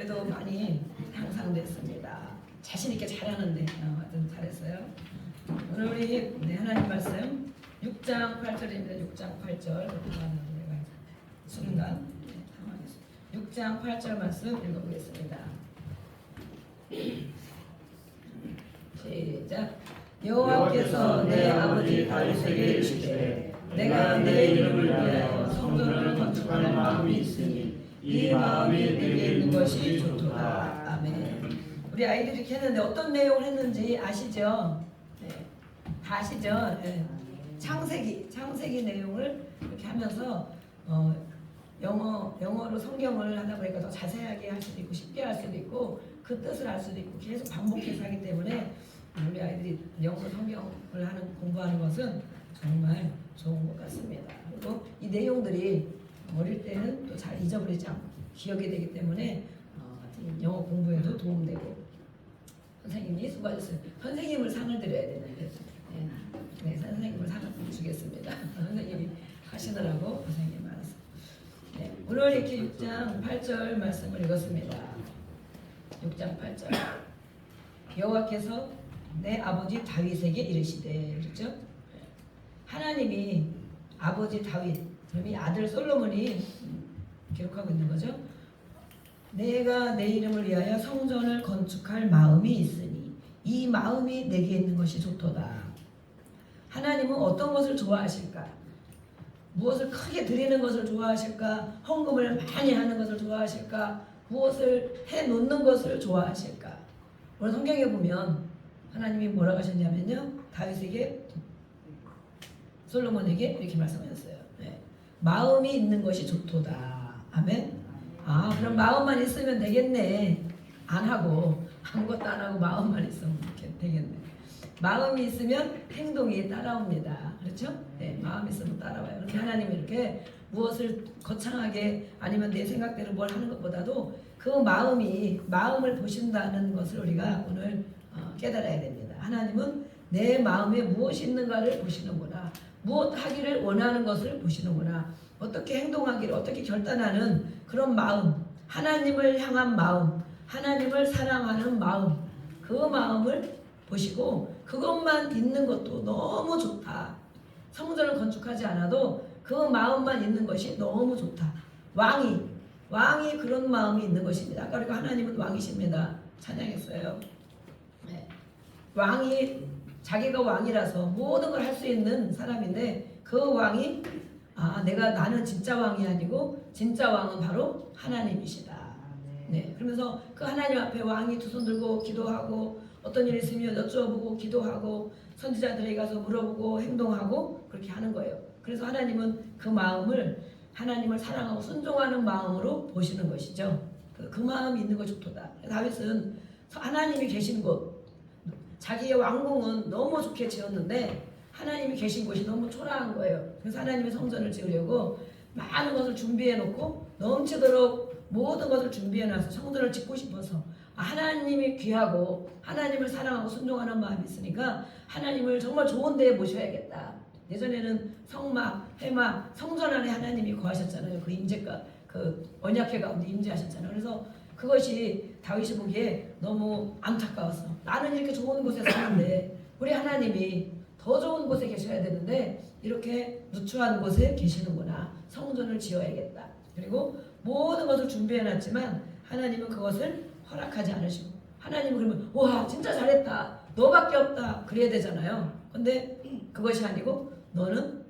그래도 많이 향상됐습니다. 자신 있게 잘하는데 하여튼 잘했어요. 오늘 우리 하나님 말씀 6장 8절입니다. 6장 8절 내가 순간 당황했어요. 6장 8절 말씀 읽어보겠습니다. 시작. 여호와께서 내 아버지 다윗에게 이르시되 내가 내 이름을 위하여 성전을 건축할 마음이 있으니 이 마음이 내게 있는 것이 좋도다. 아멘. 우리 아이들이 이렇게 했는데 어떤 내용을 했는지 아시죠? 네. 다 아시죠? 네. 창세기 내용을 이렇게 하면서 영어로 성경을 하다 보니까 더 자세하게 할 수도 있고 쉽게 할 수도 있고 그 뜻을 알 수도 있고 계속 반복해서 하기 때문에 우리 아이들이 영어 성경을 공부하는 것은 정말 좋은 것 같습니다. 그리고 이 내용들이 어릴 때는 또 잘 잊어버리지 않고 기억이 되기 때문에 영어 공부에도 도움되고 선생님이 수고하셨어요. 선생님을 상을 드려야 되는데 네, 선생님을 상을 주겠습니다. 선생님이 하시느라고 고생이 많았어요. 네, 오늘 이렇게 6장 8절 말씀을 읽었습니다. 6장 8절 여호와께서 내 아버지 다윗에게 이르시되 그렇죠? 하나님이 아버지 다윗 그럼 이 아들 솔로몬이 기록하고 있는 거죠. 내가 내 이름을 위하여 성전을 건축할 마음이 있으니 이 마음이 내게 있는 것이 좋도다. 하나님은 어떤 것을 좋아하실까? 무엇을 크게 드리는 것을 좋아하실까? 헌금을 많이 하는 것을 좋아하실까? 무엇을 해놓는 것을 좋아하실까? 오늘 성경에 보면 하나님이 뭐라고 하셨냐면요. 다윗에게 솔로몬에게 이렇게 말씀하셨어요. 네. 마음이 있는 것이 좋도다. 아멘. 그럼 마음만 있으면 되겠네. 안 하고 아무것도 안 하고 마음만 있으면 되겠네. 마음이 있으면 행동이 따라옵니다. 그렇죠? 네, 마음이 있으면 따라와요. 그렇게 하나님이 이렇게 무엇을 거창하게 아니면 내 생각대로 뭘 하는 것보다도 그 마음을 보신다는 것을 우리가 오늘 깨달아야 됩니다. 하나님은 내 마음에 무엇이 있는가를 보시는구나. 무엇 하기를 원하는 것을 보시는구나. 어떻게 행동하기를 어떻게 결단하는 그런 마음, 하나님을 향한 마음, 하나님을 사랑하는 마음, 그 마음을 보시고 그것만 있는 것도 너무 좋다. 성전을 건축하지 않아도 그 마음만 있는 것이 너무 좋다. 왕이 그런 마음이 있는 것입니다. 아까 우리가 하나님은 왕이십니다. 찬양했어요. 네. 왕이 자기가 왕이라서 모든 걸 할 수 있는 사람인데 그 왕이 나는 진짜 왕이 아니고 진짜 왕은 바로 하나님이시다. 네. 그러면서 그 하나님 앞에 왕이 두 손 들고 기도하고 어떤 일이 있으면 여쭤보고 기도하고 선지자들에게 가서 물어보고 행동하고 그렇게 하는 거예요. 그래서 하나님은 그 마음을 하나님을 사랑하고 순종하는 마음으로 보시는 것이죠. 그 마음이 있는 것 좋도다. 다윗은 하나님이 계신 곳, 자기의 왕궁은 너무 좋게 지었는데 하나님이 계신 곳이 너무 초라한 거예요. 그래서 하나님의 성전을 지으려고 많은 것을 준비해 놓고 넘치도록 모든 것을 준비해 놔서 성전을 짓고 싶어서 하나님이 귀하고 하나님을 사랑하고 순종하는 마음이 있으니까 하나님을 정말 좋은 데에 모셔야겠다. 예전에는 성막, 회막, 성전 안에 하나님이 거하셨잖아요. 그 임재가 그 언약궤 가운데 임재하셨잖아요. 그래서 그것이 다윗이 보기에 너무 안타까웠어. 나는 이렇게 좋은 곳에 사는데 우리 하나님이 더 좋은 곳에 계셔야 되는데 이렇게 누추한 곳에 계시는구나. 성전을 지어야겠다. 그리고 모든 것을 준비해놨지만 하나님은 그것을 허락하지 않으시고 하나님은 그러면 와 진짜 잘했다. 너밖에 없다. 그래야 되잖아요. 근데 그것이 아니고 너는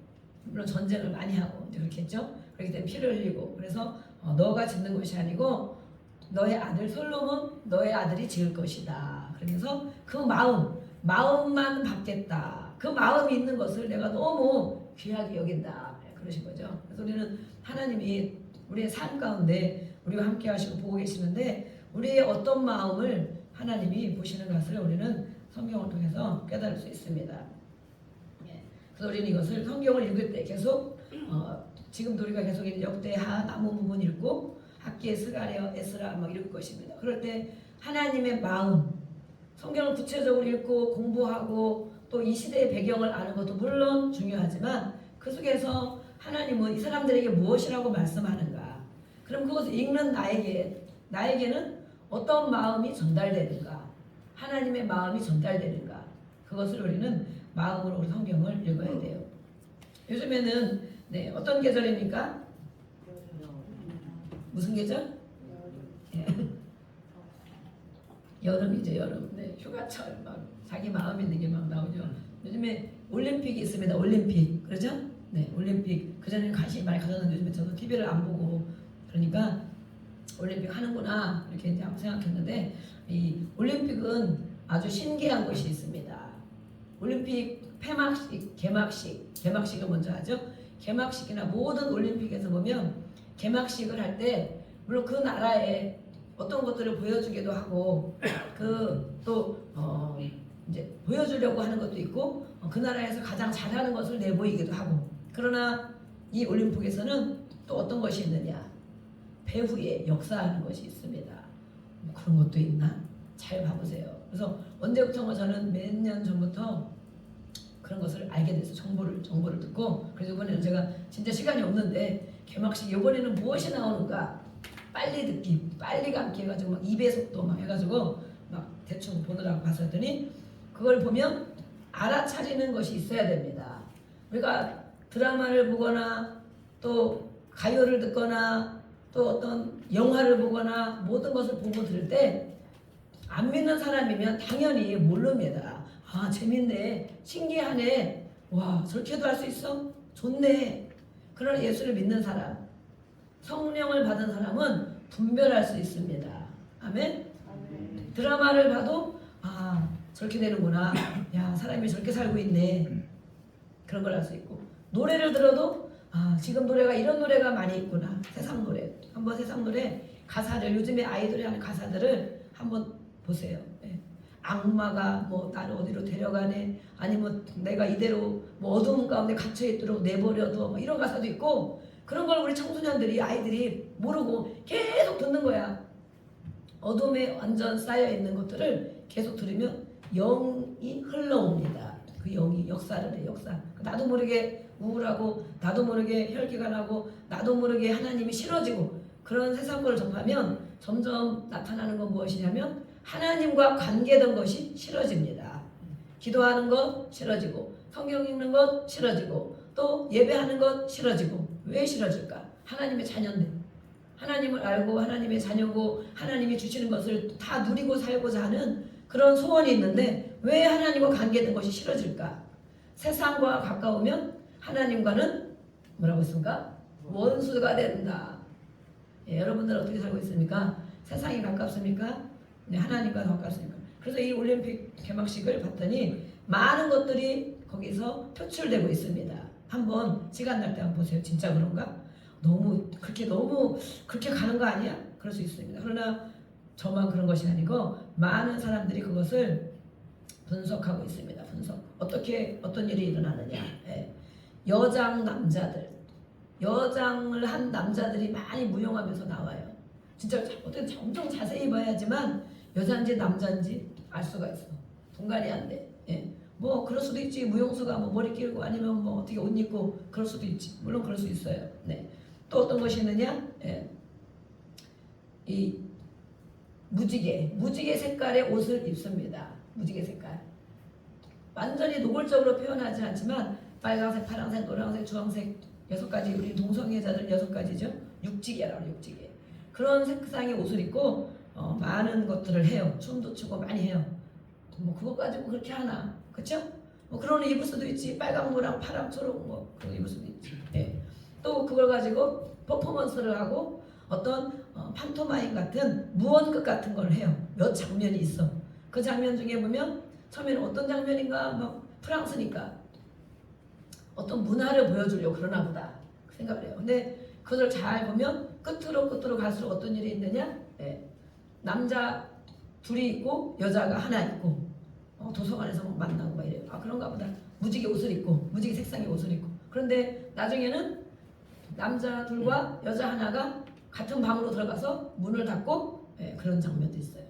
물론 전쟁을 많이 하고 이제 그렇게 했죠. 그렇기 때문에 피를 흘리고 그래서 너가 짓는 것이 아니고 너의 아들 솔로몬 너의 아들이 지을 것이다. 그러면서 그 마음만 받겠다. 그 마음이 있는 것을 내가 너무 귀하게 여긴다. 그러신 거죠. 그래서 우리는 하나님이 우리의 삶 가운데 우리와 함께 하시고 보고 계시는데 우리의 어떤 마음을 하나님이 보시는 것을 우리는 성경을 통해서 깨달을 수 있습니다. 그래서 우리는 이것을 성경을 읽을 때 계속 지금도 우리가 계속 역대하 나무 부분 읽고 학기에 스가랴 에스라 막 읽을 것입니다. 그럴 때 하나님의 마음 성경을 구체적으로 읽고 공부하고 또 이 시대의 배경을 아는 것도 물론 중요하지만 그 속에서 하나님은 이 사람들에게 무엇이라고 말씀하는가. 그럼 그것을 읽는 나에게는 어떤 마음이 전달되는가, 하나님의 마음이 전달되는가, 그것을 우리는 마음으로 우리 성경을 읽어야 돼요. 요즘에는 네, 어떤 계절입니까? 무슨 계절? 예. 여름이죠, 여름. 네, 휴가철 막 자기 마음 있는 게 막 나오죠. 요즘에 올림픽이 있습니다. 올림픽, 그렇죠? 네, 올림픽. 그 전에는 관심이 많이 가졌는데 요즘에 저도 TV를 안 보고 그러니까 올림픽 하는구나 이렇게 이제 생각했는데 이 올림픽은 아주 신기한 것이 있습니다. 올림픽 폐막식, 개막식을 먼저 하죠. 개막식이나 모든 올림픽에서 보면 개막식을 할 때 물론 그 나라의 어떤 것들을 보여주기도 하고 또 이제 보여주려고 하는 것도 있고 그 나라에서 가장 잘하는 것을 내보이기도 하고 그러나 이 올림픽에서는 또 어떤 것이 있느냐 배후에 역사하는 것이 있습니다. 뭐 그런 것도 있나? 잘 봐보세요. 그래서 언제부턴가 저는 몇 년 전부터 그런 것을 알게 됐어요. 정보를 듣고 그래서 이번에는 제가 진짜 시간이 없는데 개막식 이번에는 무엇이 나오는가 빨리 듣기 빨리 감기 해가지고 막 2배속도 막 해가지고 막 대충 보느라고 봤더니 그걸 보면 알아차리는 것이 있어야 됩니다. 우리가 드라마를 보거나 또 가요를 듣거나 또 어떤 영화를 보거나 모든 것을 보고 들을 때 안 믿는 사람이면 당연히 모릅니다. 아 재밌네 신기하네 와 저렇게도 할 수 있어 좋네. 그러나 예수를 믿는 사람 성령을 받은 사람은 분별할 수 있습니다. 아멘. 드라마를 봐도 아 저렇게 되는구나 야 사람이 저렇게 살고 있네 그런 걸 알 수 있고 노래를 들어도 아 지금 노래가 이런 노래가 많이 있구나 세상 노래 한번 세상 노래 가사를 요즘에 아이들이 하는 가사들을 한번 보세요. 예. 악마가 뭐 나를 어디로 데려가네 아니면 내가 이대로 뭐 어두운 가운데 갇혀있도록 내버려둬 뭐 이런 가사도 있고 그런 걸 우리 청소년들이 아이들이 모르고 계속 듣는 거야. 어둠에 완전 쌓여있는 것들을 계속 들으면 영이 흘러옵니다. 그 영이 역사를 해 역사. 나도 모르게 우울하고 나도 모르게 혈기가 나고 나도 모르게 하나님이 싫어지고 그런 세상 걸 접하면 점점 나타나는 건 무엇이냐면 하나님과 관계된 것이 싫어집니다. 기도하는 것 싫어지고 성경 읽는 것 싫어지고 또 예배하는 것 싫어지고 왜 싫어질까? 하나님의 자녀인데 하나님을 알고 하나님의 자녀고 하나님이 주시는 것을 다 누리고 살고자 하는 그런 소원이 있는데 왜 하나님과 관계된 것이 싫어질까? 세상과 가까우면 하나님과는 뭐라고 했습니까? 원수가 된다. 예, 여러분들 어떻게 살고 있습니까? 세상이 가깝습니까? 네, 하나님과 더 가깝습니까? 그래서 이 올림픽 개막식을 봤더니 많은 것들이 거기서 표출되고 있습니다. 한번 시간 날 때 한번 보세요. 진짜 그런가? 너무 그렇게 가는 거 아니야? 그럴 수 있습니다. 그러나 저만 그런 것이 아니고 많은 사람들이 그것을 분석하고 있습니다. 분석. 어떤 일이 일어나느냐? 예. 남자들 여장을 한 남자들이 많이 무용하면서 나와요. 진짜 어떻게 엄청 자세히 봐야지만 여자인지 남자인지 알 수가 있어. 분간이 안 돼. 예. 뭐 그럴 수도 있지. 무용수가 뭐 머리 길고 아니면 뭐 어떻게 옷 입고 그럴 수도 있지. 물론 그럴 수 있어요. 네. 또 어떤 것이 있느냐? 예. 이 무지개 색깔의 옷을 입습니다. 무지개 색깔. 완전히 노골적으로 표현하지 않지만 빨간색, 파란색, 노란색, 주황색 6가지 우리 동성애자들 6가지죠. 육지계라고 육지계. 그런 색상의 옷을 입고 많은 것들을 해요. 춤도 추고 많이 해요. 뭐 그거 가지고 그렇게 하나, 그렇죠? 뭐 그런 옷 입을 수도 있지. 빨강, 노랑, 파랑, 초록 뭐 그거 입을 수도 있지. 예. 또 그걸 가지고 퍼포먼스를 하고 어떤 판토마임 같은 무언극 같은 걸 해요. 몇 장면이 있어. 그 장면 중에 보면 처음에는 어떤 장면인가 막 프랑스니까 어떤 문화를 보여주려고 그러나 보다 생각을 해요. 근데 그걸 잘 보면 끝으로 갈수록 어떤 일이 있느냐? 예. 남자 둘이 있고 여자가 하나 있고 도서관에서 만나고 막 이래요. 아 그런가 보다. 무지개 옷을 입고 무지개 색상의 옷을 입고 그런데 나중에는 남자 둘과 여자 하나가 같은 방으로 들어가서 문을 닫고 예, 그런 장면도 있어요.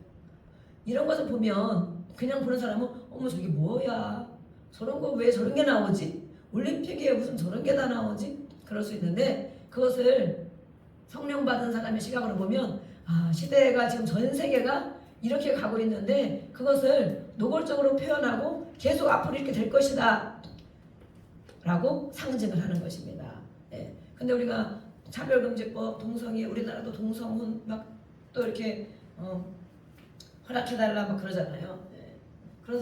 이런 것을 보면 그냥 보는 사람은 어머 저게 뭐야 저런 거 왜 저런 게 나오지 올림픽에 무슨 저런 게 다 나오지 그럴 수 있는데 그것을 성령 받은 사람의 시각으로 보면 시대가 지금 전 세계가 이렇게 가고 있는데 그것을 노골적으로 표현하고 계속 앞으로 이렇게 될 것이다 라고 상징을 하는 것입니다. 예. 근데 우리가 차별금지법, 동성애, 우리나라도 동성혼 막 또 이렇게 허락해달라 막 그러잖아요. 예. 그런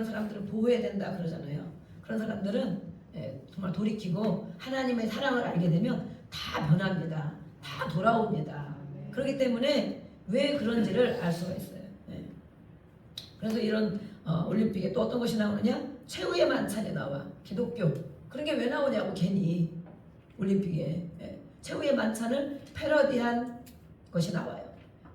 사람들은 보호해야 된다 그러잖아요. 그런 사람들은 정말 돌이키고 하나님의 사랑을 알게 되면 다 변합니다. 다 돌아옵니다. 그렇기 때문에 왜 그런지를 알 수가 있어요. 예. 그래서 이런 올림픽에 또 어떤 것이 나오느냐? 최후의 만찬이 나와. 기독교. 그런 게 왜 나오냐고 괜히 올림픽에. 예. 최후의 만찬을 패러디한 것이 나와요.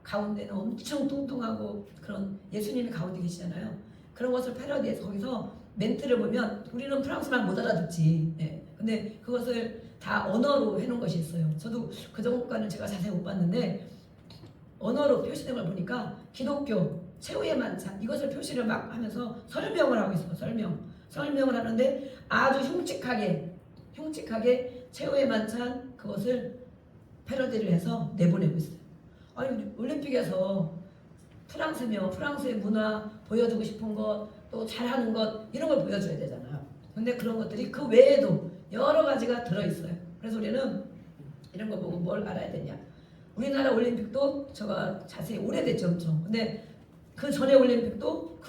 가운데는 엄청 뚱뚱하고 그런 예수님이 가운데 계시잖아요. 그런 것을 패러디해서 거기서 멘트를 보면 우리는 프랑스말 못 알아듣지. 예. 근데 그것을 다 언어로 해놓은 것이 있어요. 저도 그 정도까지는 제가 자세히 못 봤는데 언어로 표시된 걸 보니까 기독교 최후의 만찬 이것을 표시를 막 하면서 설명을 하고 있어요. 설명을 하는데 아주 흉측하게 최후의 만찬 그것을 패러디를 해서 내보내고 있어요. 아니 올림픽에서 프랑스면 프랑스의 문화 보여주고 싶은 것 또 잘하는 것 이런 걸 보여줘야 되잖아요. 근데 그런 것들이 그 외에도 여러 가지가 들어있어요. 그래서 우리는 이런 거 보고 뭘 알아야 되냐. 우리나라 올림픽도 제가 자세히 오래됐죠 엄청. 근데 그 전에 올림픽도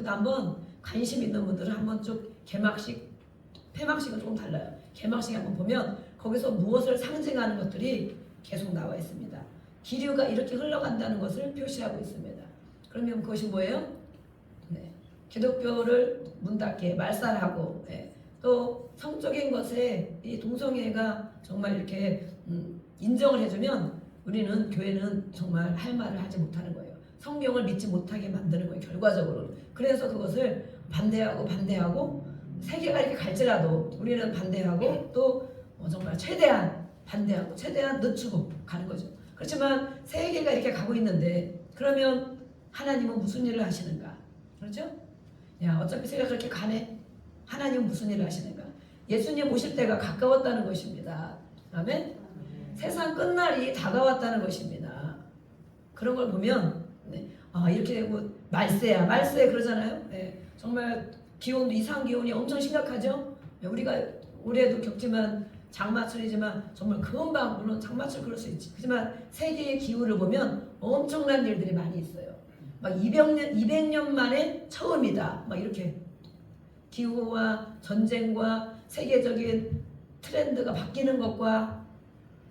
한번 관심 있는 분들은 한번 쭉 폐막식은 조금 달라요. 개막식 한번 보면 거기서 무엇을 상징하는 것들이 계속 나와 있습니다. 기류가 이렇게 흘러간다는 것을 표시하고 있습니다. 그러면 그것이 뭐예요? 기독교를 문 닫게 말살하고 또 성적인 것에 이 동성애가 정말 이렇게 인정을 해주면 우리는 교회는 정말 할 말을 하지 못하는 거예요. 성경을 믿지 못하게 만드는 거예요. 결과적으로. 그래서 그것을 반대하고 세계가 이렇게 갈지라도 우리는 반대하고 또 정말 최대한 반대하고 최대한 늦추고 가는 거죠. 그렇지만 세계가 이렇게 가고 있는데 그러면 하나님은 무슨 일을 하시는가? 그렇죠? 어차피 세계가 그렇게 가네. 하나님은 무슨 일을 하시는가? 예수님 오실 때가 가까웠다는 것입니다. 아멘? 세상 끝날이 다가왔다는 것입니다. 그런 걸 보면 이렇게 되고 말세 그러잖아요. 정말 기온도 이상 기온이 엄청 심각하죠. 우리가 올해도 겪지만 장마철이지만 정말 금방 물론 장마철 그럴 수 있지. 하지만 세계의 기후를 보면 엄청난 일들이 많이 있어요. 막 200년 만에 처음이다. 막 이렇게 기후와 전쟁과 세계적인 트렌드가 바뀌는 것과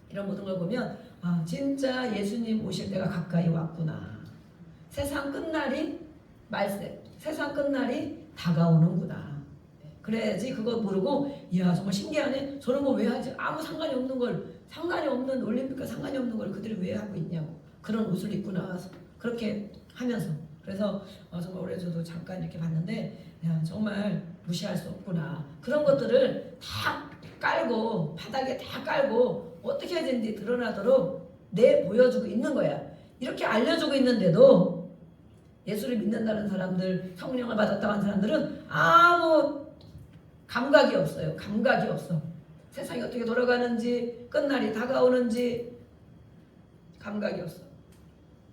이런 모든 걸 보면 진짜 예수님 오실 때가 가까이 왔구나. 세상 끝날이 다가오는구나. 그래야지 그거 모르고 정말 신기하네. 저런 거 왜 하지? 아무 상관이 없는 올림픽과 상관이 없는 걸 그들이 왜 하고 있냐고. 그런 옷을 입고 나와서 그렇게 하면서 그래서 정말 올해 저도 잠깐 이렇게 봤는데 정말 무시할 수 없구나. 그런 것들을 다 깔고 바닥에 다 깔고 어떻게 해야 되는지 드러나도록 보여주고 있는 거야. 이렇게 알려주고 있는데도 예수를 믿는다는 사람들, 성령을 받았다고 하는 사람들은 아무 감각이 없어요. 감각이 없어. 세상이 어떻게 돌아가는지, 끝날이 다가오는지 감각이 없어.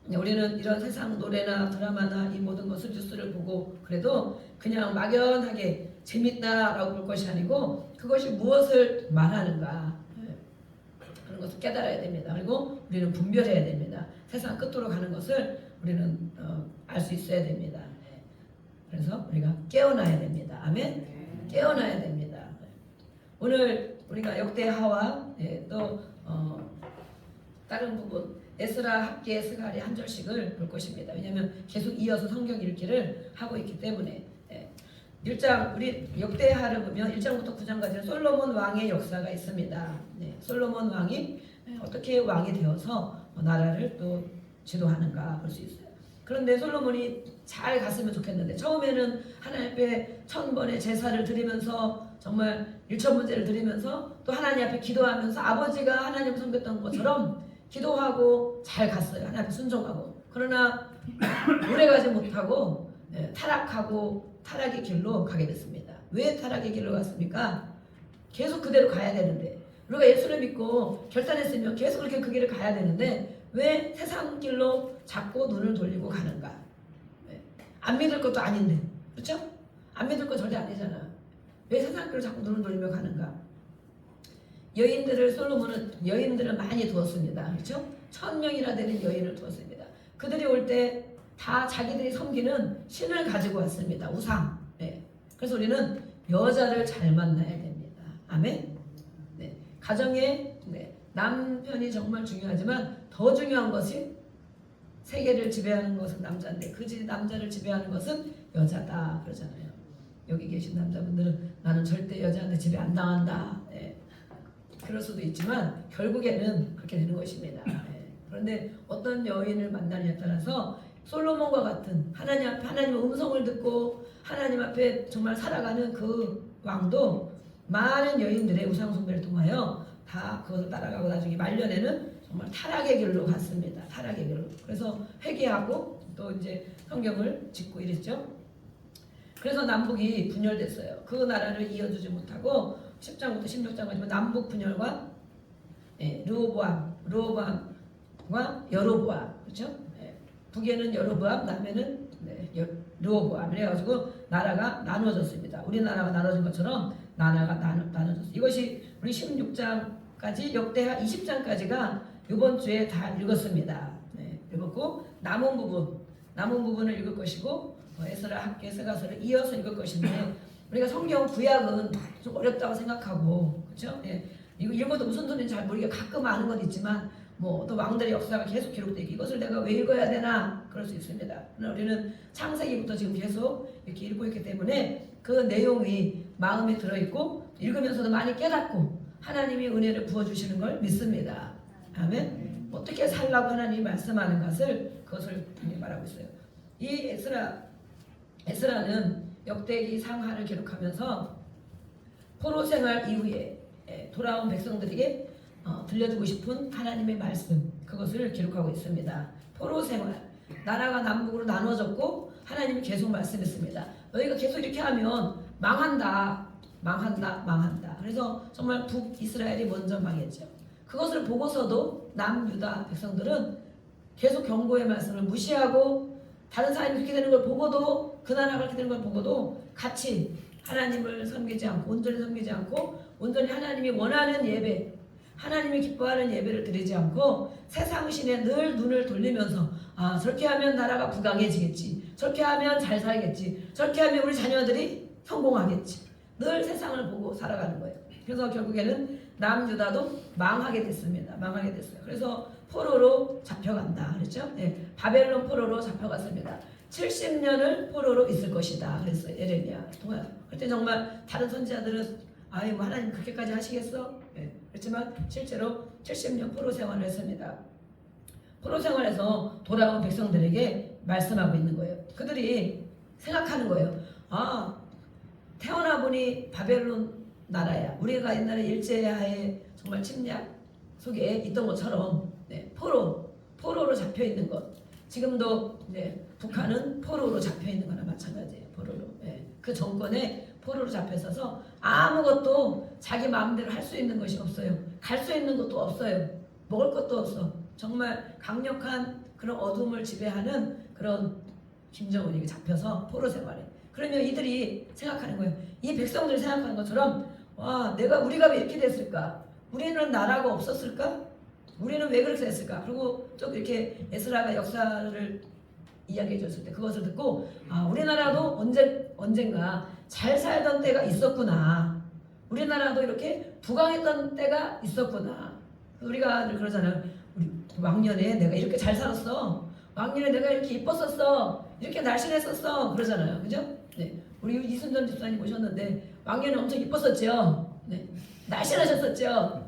우리는 이런 세상 노래나 드라마나 이 모든 것을 뉴스를 보고 그래도 그냥 막연하게 재밌다라고 볼 것이 아니고 그것이 무엇을 말하는가 그런 것을 깨달아야 됩니다. 그리고 우리는 분별해야 됩니다. 세상 끝으로 가는 것을 우리는 알 수 있어야 됩니다. 그래서 우리가 깨어나야 됩니다. 아멘? 깨어나야 됩니다. 오늘 우리가 역대하와 또 다른 부분 에스라, 학계, 스가랴 한 절씩을 볼 것입니다. 왜냐하면 계속 이어서 성경 읽기를 하고 있기 때문에 1장 우리 역대하를 보면 1장부터 9장까지는 솔로몬 왕의 역사가 있습니다. 솔로몬 왕이 어떻게 왕이 되어서 나라를 또 지도하는가 볼 수 있어요. 그런데 솔로몬이 잘 갔으면 좋겠는데 처음에는 하나님 앞에 1000번의 제사를 드리면서 정말 1000번제를 드리면서 또 하나님 앞에 기도하면서 아버지가 하나님을 섬겼던 것처럼 기도하고 잘 갔어요. 하나님 앞에 순종하고. 그러나 오래가지 못하고 타락하고 타락의 길로 가게 됐습니다. 왜 타락의 길로 갔습니까? 계속 그대로 가야 되는데 우리가 예수를 믿고 결단했으면 계속 그렇게 그 길을 가야 되는데 왜 세상 길로 자꾸 눈을 돌리고 가는가? 안 믿을 것도 아닌데, 그렇죠? 안 믿을 거 절대 아니잖아. 왜 세상 길로 자꾸 눈을 돌리며 가는가? 솔로몬은 여인들을 많이 두었습니다. 그렇죠? 1000명이나 되는 여인을 두었습니다. 그들이 올 때 다 자기들이 섬기는 신을 가지고 왔습니다. 우상. 네. 그래서 우리는 여자를 잘 만나야 됩니다. 아멘. 네. 가정에 남편이 정말 중요하지만 더 중요한 것이 세계를 지배하는 것은 남자인데 그 남자를 지배하는 것은 여자다 그러잖아요. 여기 계신 남자분들은 나는 절대 여자한테 지배 안 당한다. 네. 그럴 수도 있지만 결국에는 그렇게 되는 것입니다. 네. 그런데 어떤 여인을 만나느냐에 따라서 솔로몬과 같은 하나님의 음성을 듣고 하나님 앞에 정말 살아가는 그 왕도 많은 여인들의 우상 숭배를 통하여 다 그것을 따라가고 나중에 말년에는 정말 타락의 길로 갔습니다. 타락의 길로. 그래서 회개하고 또 이제 성경을 짓고 이랬죠. 그래서 남북이 분열됐어요. 그 나라를 이어주지 못하고 10장부터 16장까지 남북 분열과 르호보암과 여로보암, 그렇죠? 북에는 여로보암, 남에는 르호보암. 그래가지고 나라가 나눠졌습니다. 우리나라가 나눠진 것처럼 나라가 나눠졌어요. 이것이 우리 16장까지 역대하 20장까지가 이번 주에 다 읽었습니다. 읽었고 남은 부분을 읽을 것이고 에스라 학계 서가서를 이어서 읽을 것인데 우리가 성경 구약은 좀 어렵다고 생각하고 그렇죠? 이거 읽어도 무슨 소리인지 잘 모르게 가끔 아는 건 있지만 또 왕들의 역사가 계속 기록되어 있고 이것을 내가 왜 읽어야 되나 그럴 수 있습니다. 그러나 우리는 창세기부터 지금 계속 이렇게 읽고 있기 때문에 그 내용이 마음에 들어있고 읽으면서도 많이 깨닫고 하나님이 은혜를 부어주시는 걸 믿습니다. 아멘. 어떻게 살라고 하나님이 말씀하는 그것을 말하고 있어요. 이 에스라는 역대기 상하를 기록하면서 포로 생활 이후에 돌아온 백성들에게 들려주고 싶은 하나님의 말씀 그것을 기록하고 있습니다. 포로 생활 나라가 남북으로 나눠졌고 하나님이 계속 말씀했습니다. 너희가 계속 이렇게 하면 망한다. 그래서 정말 북이스라엘이 먼저 망했죠. 그것을 보고서도 남유다 백성들은 계속 경고의 말씀을 무시하고 다른 사람이 그렇게 되는 걸 보고도 그 나라가 그렇게 되는 걸 보고도 같이 하나님을 섬기지 않고 온전히 섬기지 않고 온전히 하나님이 원하는 예배 하나님이 기뻐하는 예배를 드리지 않고 세상 신에 늘 눈을 돌리면서 저렇게 하면 나라가 부강해지겠지 저렇게 하면 잘 살겠지 저렇게 하면 우리 자녀들이 성공하겠지 늘 세상을 보고 살아가는 거예요. 그래서 결국에는 남유다도 망하게 됐습니다. 망하게 됐어요. 그래서 포로로 잡혀간다 그랬죠? 바벨론 포로로 잡혀갔습니다. 70년을 포로로 있을 것이다 그랬어요. 예레미야 통화. 그때 정말 다른 선지자들은 하나님 그렇게까지 하시겠어? 그렇지만 실제로 70년 포로 생활을 했습니다. 포로 생활에서 돌아온 백성들에게 말씀하고 있는 거예요. 그들이 생각하는 거예요. 태어나 보니 바벨론 나라야. 우리가 옛날에 일제하에 정말 침략 속에 있던 것처럼 포로로 잡혀 있는 것. 지금도 북한은 포로로 잡혀 있는 거나 마찬가지예요. 포로로. 그 정권에 포로로 잡혀 있어서 아무것도 자기 마음대로 할 수 있는 것이 없어요. 갈 수 있는 것도 없어요. 먹을 것도 없어. 정말 강력한 그런 어둠을 지배하는 그런 김정은이 잡혀서 포로 생활에. 그러면 이들이 생각하는 거예요. 이 백성들이 생각하는 것처럼 우리가 왜 이렇게 됐을까? 우리는 나라가 없었을까? 우리는 왜 그렇게 됐을까? 그리고 좀 이렇게 에스라가 역사를 이야기해 줬을 때 그것을 듣고 우리나라도 언젠가 잘 살던 때가 있었구나. 우리나라도 이렇게 부강했던 때가 있었구나. 우리가 늘 그러잖아요. 우리 왕년에 내가 이렇게 잘 살았어. 왕년에 내가 이렇게 이뻤었어. 이렇게 날씬했었어. 그러잖아요. 그죠? 우리 이순전 집사님 오셨는데 왕년에 엄청 이뻤었죠. 날씬하셨었죠.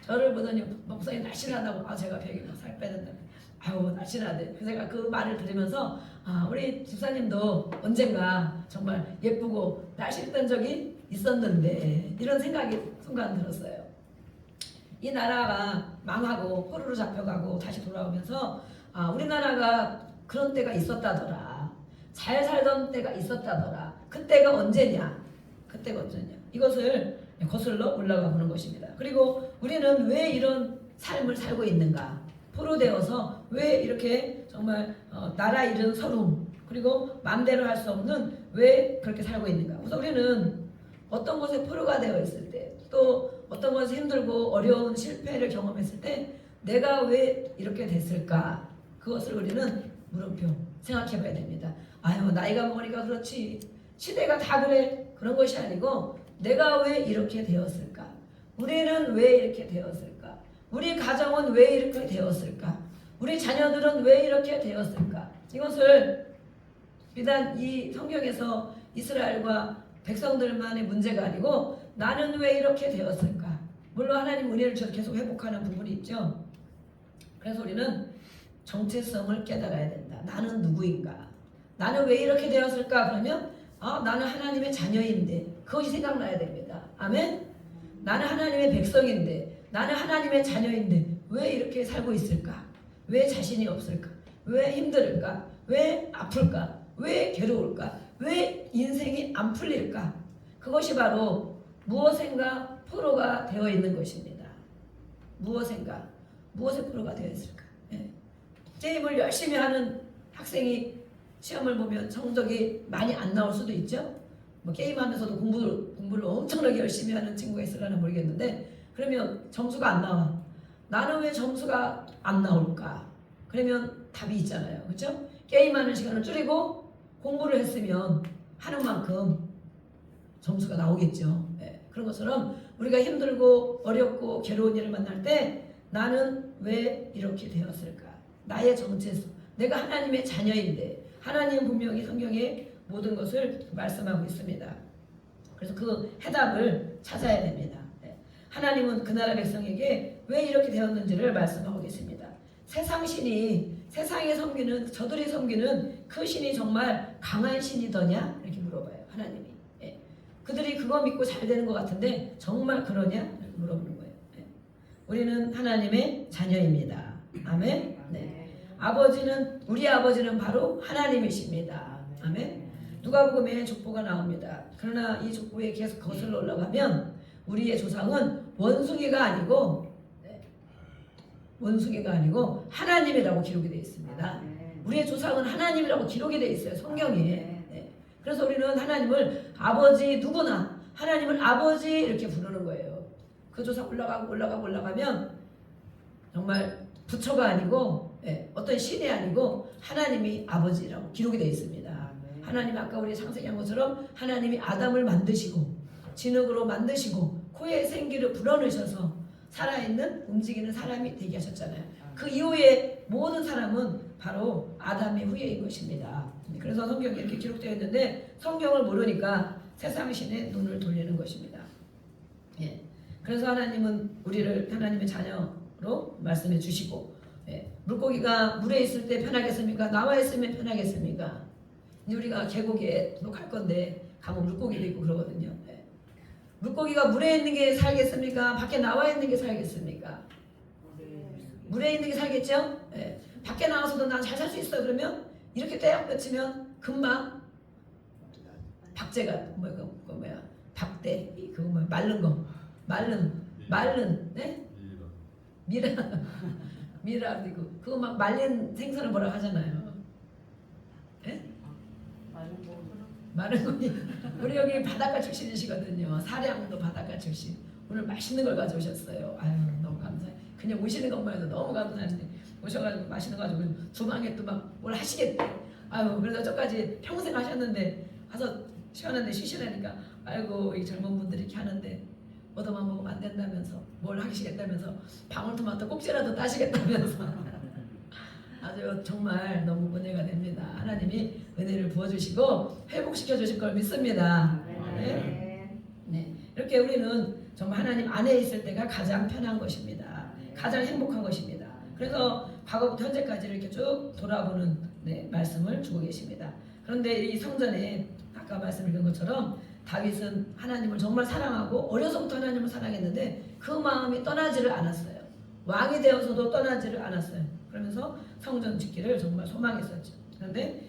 저를 보더니 목사님 날씬하다고 제가 벽에 살 빼는데 날씬하대. 그래서 제가 그 말을 들으면서 우리 집사님도 언젠가 정말 예쁘고 날씬했던 적이 있었는데 이런 생각이 순간 들었어요. 이 나라가 망하고 포로로 잡혀가고 다시 돌아오면서 우리나라가 그런 때가 있었다더라. 잘 살던 때가 있었다더라. 그때가 언제냐? 이것을 거슬러 올라가 보는 것입니다. 그리고 우리는 왜 이런 삶을 살고 있는가? 포로되어서 왜 이렇게 정말 나라 잃은 서름 그리고 마음대로 할 수 없는 왜 그렇게 살고 있는가? 그래서 우리는 어떤 것에 포로가 되어 있을 때 또 어떤 것에 힘들고 어려운 실패를 경험했을 때 내가 왜 이렇게 됐을까? 그것을 우리는 물음표 생각해 봐야 됩니다. 아유 나이가 먹으니까 그렇지 시대가 다 그래 그런 것이 아니고 내가 왜 이렇게 되었을까? 우리는 왜 이렇게 되었을까? 우리 가정은 왜 이렇게 되었을까? 우리 자녀들은 왜 이렇게 되었을까? 이것을 비단 이 성경에서 이스라엘과 백성들만의 문제가 아니고 나는 왜 이렇게 되었을까? 물론 하나님 은혜를 주셔서 계속 회복하는 부분이 있죠. 그래서 우리는 정체성을 깨달아야 된다. 나는 누구인가? 나는 왜 이렇게 되었을까? 그러면 나는 하나님의 자녀인데 그것이 생각나야 됩니다. 아멘? 나는 하나님의 백성인데 나는 하나님의 자녀인데 왜 이렇게 살고 있을까? 왜 자신이 없을까? 왜 힘들을까? 왜 아플까? 왜 괴로울까? 왜 인생이 안 풀릴까? 그것이 바로 무엇인가 포로가 되어 있는 것입니다. 무엇에 포로가 되어 있을까? 예. 게임을 열심히 하는 학생이 시험을 보면 성적이 많이 안 나올 수도 있죠. 뭐 게임하면서도 공부를 엄청나게 열심히 하는 친구가 있을려나 모르겠는데 그러면 점수가 안 나와. 나는 왜 점수가 안 나올까? 그러면 답이 있잖아요. 그렇죠? 게임하는 시간을 줄이고 공부를 했으면 하는 만큼 점수가 나오겠죠. 네. 그런 것처럼 우리가 힘들고 어렵고 괴로운 일을 만날 때 나는 왜 이렇게 되었을까? 나의 정체성. 내가 하나님의 자녀인데 하나님은 분명히 성경에 모든 것을 말씀하고 있습니다. 그래서 그 해답을 찾아야 됩니다. 네. 하나님은 그 나라 백성에게 왜 이렇게 되었는지를 말씀하고 계십니다. 세상 신이 세상에 섬기는 저들이 섬기는 그 신이 정말 강한 신이더냐? 이렇게 물어봐요. 하나님이. 예. 그들이 그거 믿고 잘 되는 것 같은데 정말 그러냐? 이렇게 물어보는 거예요. 예. 우리는 하나님의 자녀입니다. 아멘. 네. 우리 아버지는 바로 하나님이십니다. 아멘. 누가복음에 족보가 나옵니다. 그러나 이 족보에 계속 거슬러 올라가면 우리의 조상은 원숭이가 아니고 하나님이라고 기록이 되어 있습니다. 우리의 조상은 하나님이라고 기록이 되어 있어요. 성경에. 네. 그래서 우리는 하나님을 아버지 누구나 하나님을 아버지 이렇게 부르는 거예요. 그 조상 올라가면 정말 부처가 아니고 어떤 신이 아니고 하나님이 아버지라고 기록이 되어 있습니다. 하나님 아까 우리 상세한 것처럼 하나님이 아담을 만드시고 진흙으로 만드시고 코에 생기를 불어넣으셔서 살아있는 움직이는 사람이 되게 하셨잖아요. 그 이후에 모든 사람은 바로 아담의 후예인 것입니다. 그래서 성경에 이렇게 기록되어 있는데 성경을 모르니까 세상 신의 눈을 돌리는 것입니다. 예. 그래서 하나님은 우리를 하나님의 자녀로 말씀해 주시고 물고기가 물에 있을 때 편하겠습니까? 나와 있으면 편하겠습니까? 이제 우리가 계곡에 갈 건데 가면 물고기도 있고 그러거든요. 물고기가 물에 있는 게 살겠습니까? 밖에 나와 있는 게 살겠습니까? 물에 있는 게 살겠죠? 밖에 나와서도 난 잘 살 수 있어 그러면 이렇게 떼약 볕치면 금방 박제가 박대 마른 거 말른 미라 그거 막 말린 생선을 뭐라 하잖아요. 마른 고기. 우리 여기 바닷가 출신이시거든요. 사량도 바닷가 출신. 오늘 맛있는 걸 가져오셨어요. 아유 너무 감사해. 그냥 오시는 것만 해도 너무 감사한데 오셔가지고 맛있는 거 가지고 주방에 또 막 뭘 하시겠대. 아유 그래서 저까지 평생 하셨는데 가서 시원한데 쉬시라니까 아이고 이 젊은 분들이 이렇게 하는데 얻어만 먹으면 안 된다면서 뭘 하시겠다면서 방울토마토 꼭지라도 따시겠다면서 아주 정말 너무 은혜가 됩니다. 하나님이 은혜를 부어주시고 회복시켜 주실 걸 믿습니다. 네. 네. 이렇게 우리는 정말 하나님 안에 있을 때가 가장 편한 것입니다. 가장 행복한 것입니다. 그래서 과거부터 현재까지 이렇게 쭉 돌아보는 말씀을 주고 계십니다. 그런데 이 성전에 아까 말씀드린 것처럼 다윗은 하나님을 정말 사랑하고 어려서부터 하나님을 사랑했는데 그 마음이 떠나지를 않았어요. 왕이 되어서도 떠나지를 않았어요. 그러면서 성전 짓기를 정말 소망했었죠. 그런데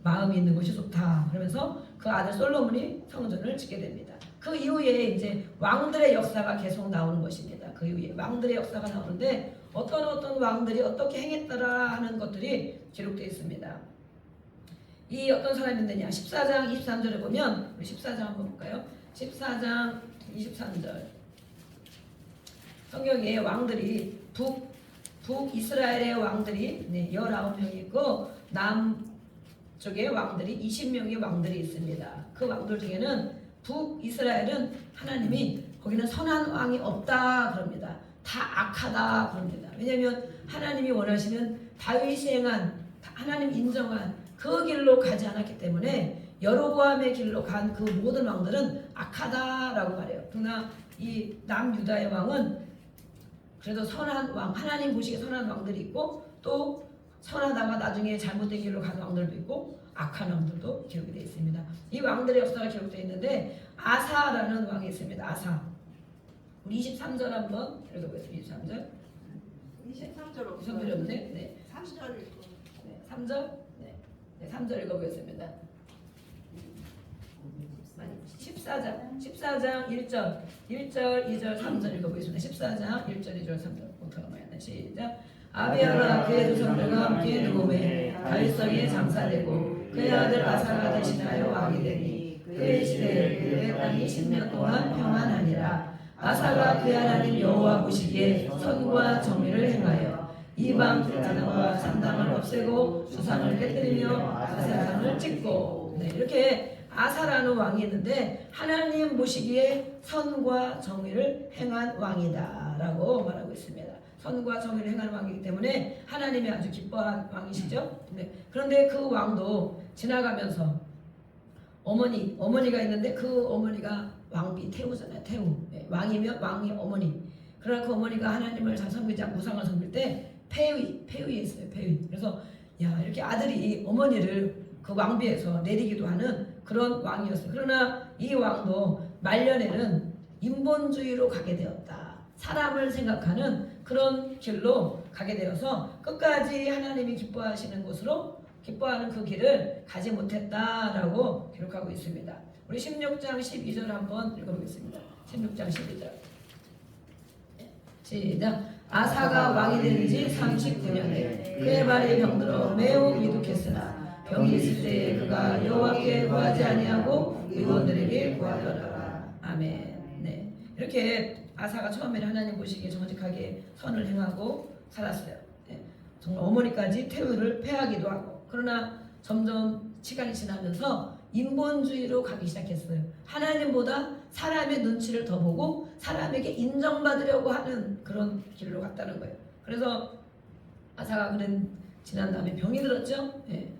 마음이 있는 것이 좋다. 그러면서 그 아들 솔로몬이 성전을 짓게 됩니다. 그 이후에 이제 왕들의 역사가 계속 나오는 것입니다. 그 이후에 왕들의 역사가 나오는데 어떤 왕들이 어떻게 행했더라 하는 것들이 기록되어 있습니다. 이 어떤 사람이 있느냐 14장 23절에 보면 우리 14장 한번 볼까요? 14장 23절 성경에 왕들이 북이스라엘의 왕들이 19명이 있고 남쪽의 왕들이 20명의 왕들이 있습니다. 그 왕들 중에는 북이스라엘은 하나님이 거기는 선한 왕이 없다 그럽니다. 다 악하다 그럽니다. 왜냐하면 하나님이 원하시는 다윗이 행한 하나님 인정한 그 길로 가지 않았기 때문에 여로보암의 길로 간 그 모든 왕들은 악하다라고 말해요. 그러나 이 남유다의 왕은 그래도 선한 왕, 하나님 보시기에 선한 왕들이 있고 또 선하다가 나중에 잘못된 길로 간 왕들도 있고 악한 왕들도 기록이 되어 있습니다. 이 왕들의 역사가 기록되어 있는데 아사라는 왕이 있습니다. 아사. 우리 23절 한번 읽어보겠습니다. 23절. 23절 없어요. 23절이 없네. 네. 3절 읽고. 네. 3절. 네. 3절 읽어보겠습니다. 14장 1절 2절 3절 읽어보겠습니다. 14장 1절 2절 3절 부터 가면 시작. 아비야가 그의 조상들과 함께 누움에 다윗성에 장사되고 그의 아들 아사가 대신하여 왕이 되니 그의 시대에 그의 땅이 10년 동안 평안하니라. 아사가 그의 하나님 여호와 보시기에 선과 정의를 행하여 이방 제사장과 산당을 없애고 주상을 깨뜨리며 아세상을 찍고 이렇게 아사라는 왕이 있는데 하나님 보시기에 선과 정의를 행한 왕이다라고 말하고 있습니다. 선과 정의를 행한 왕이기 때문에 하나님이 아주 기뻐한 왕이시죠. 그런데 그 왕도 지나가면서 어머니가 있는데 그 어머니가 왕비 태우잖아요. 태우. 왕이면 왕의 어머니. 그러나 그 어머니가 하나님을 잘 섬기지 않고 우상을 섬길 때 폐위했어요. 폐위. 그래서 이렇게 아들이 어머니를 그 왕비에서 내리기도 하는 그런 왕이었어요. 그러나 이 왕도 말년에는 인본주의로 가게 되었다. 사람을 생각하는 그런 길로 가게 되어서 끝까지 하나님이 기뻐하시는 곳으로 기뻐하는 그 길을 가지 못했다라고 기록하고 있습니다. 우리 16장 12절 한번 읽어보겠습니다. 16장 12절 시작. 아사가 왕이 된 지 39년에 그의 발이 병들어 매우 위독했으나 병이 있을 때에 그가 여호와께 구하지 아니하고 의원들에게 구하더라. 아멘. 네. 이렇게 아사가 처음에는 하나님 보시기에 정직하게 선을 행하고 살았어요. 네. 정말 어머니까지 태우를 패하기도 하고 그러나 점점 시간이 지나면서 인본주의로 가기 시작했어요. 하나님보다 사람의 눈치를 더 보고 사람에게 인정받으려고 하는 그런 길로 갔다는 거예요. 그래서 아사가 지난 다음에 병이 들었죠. 예.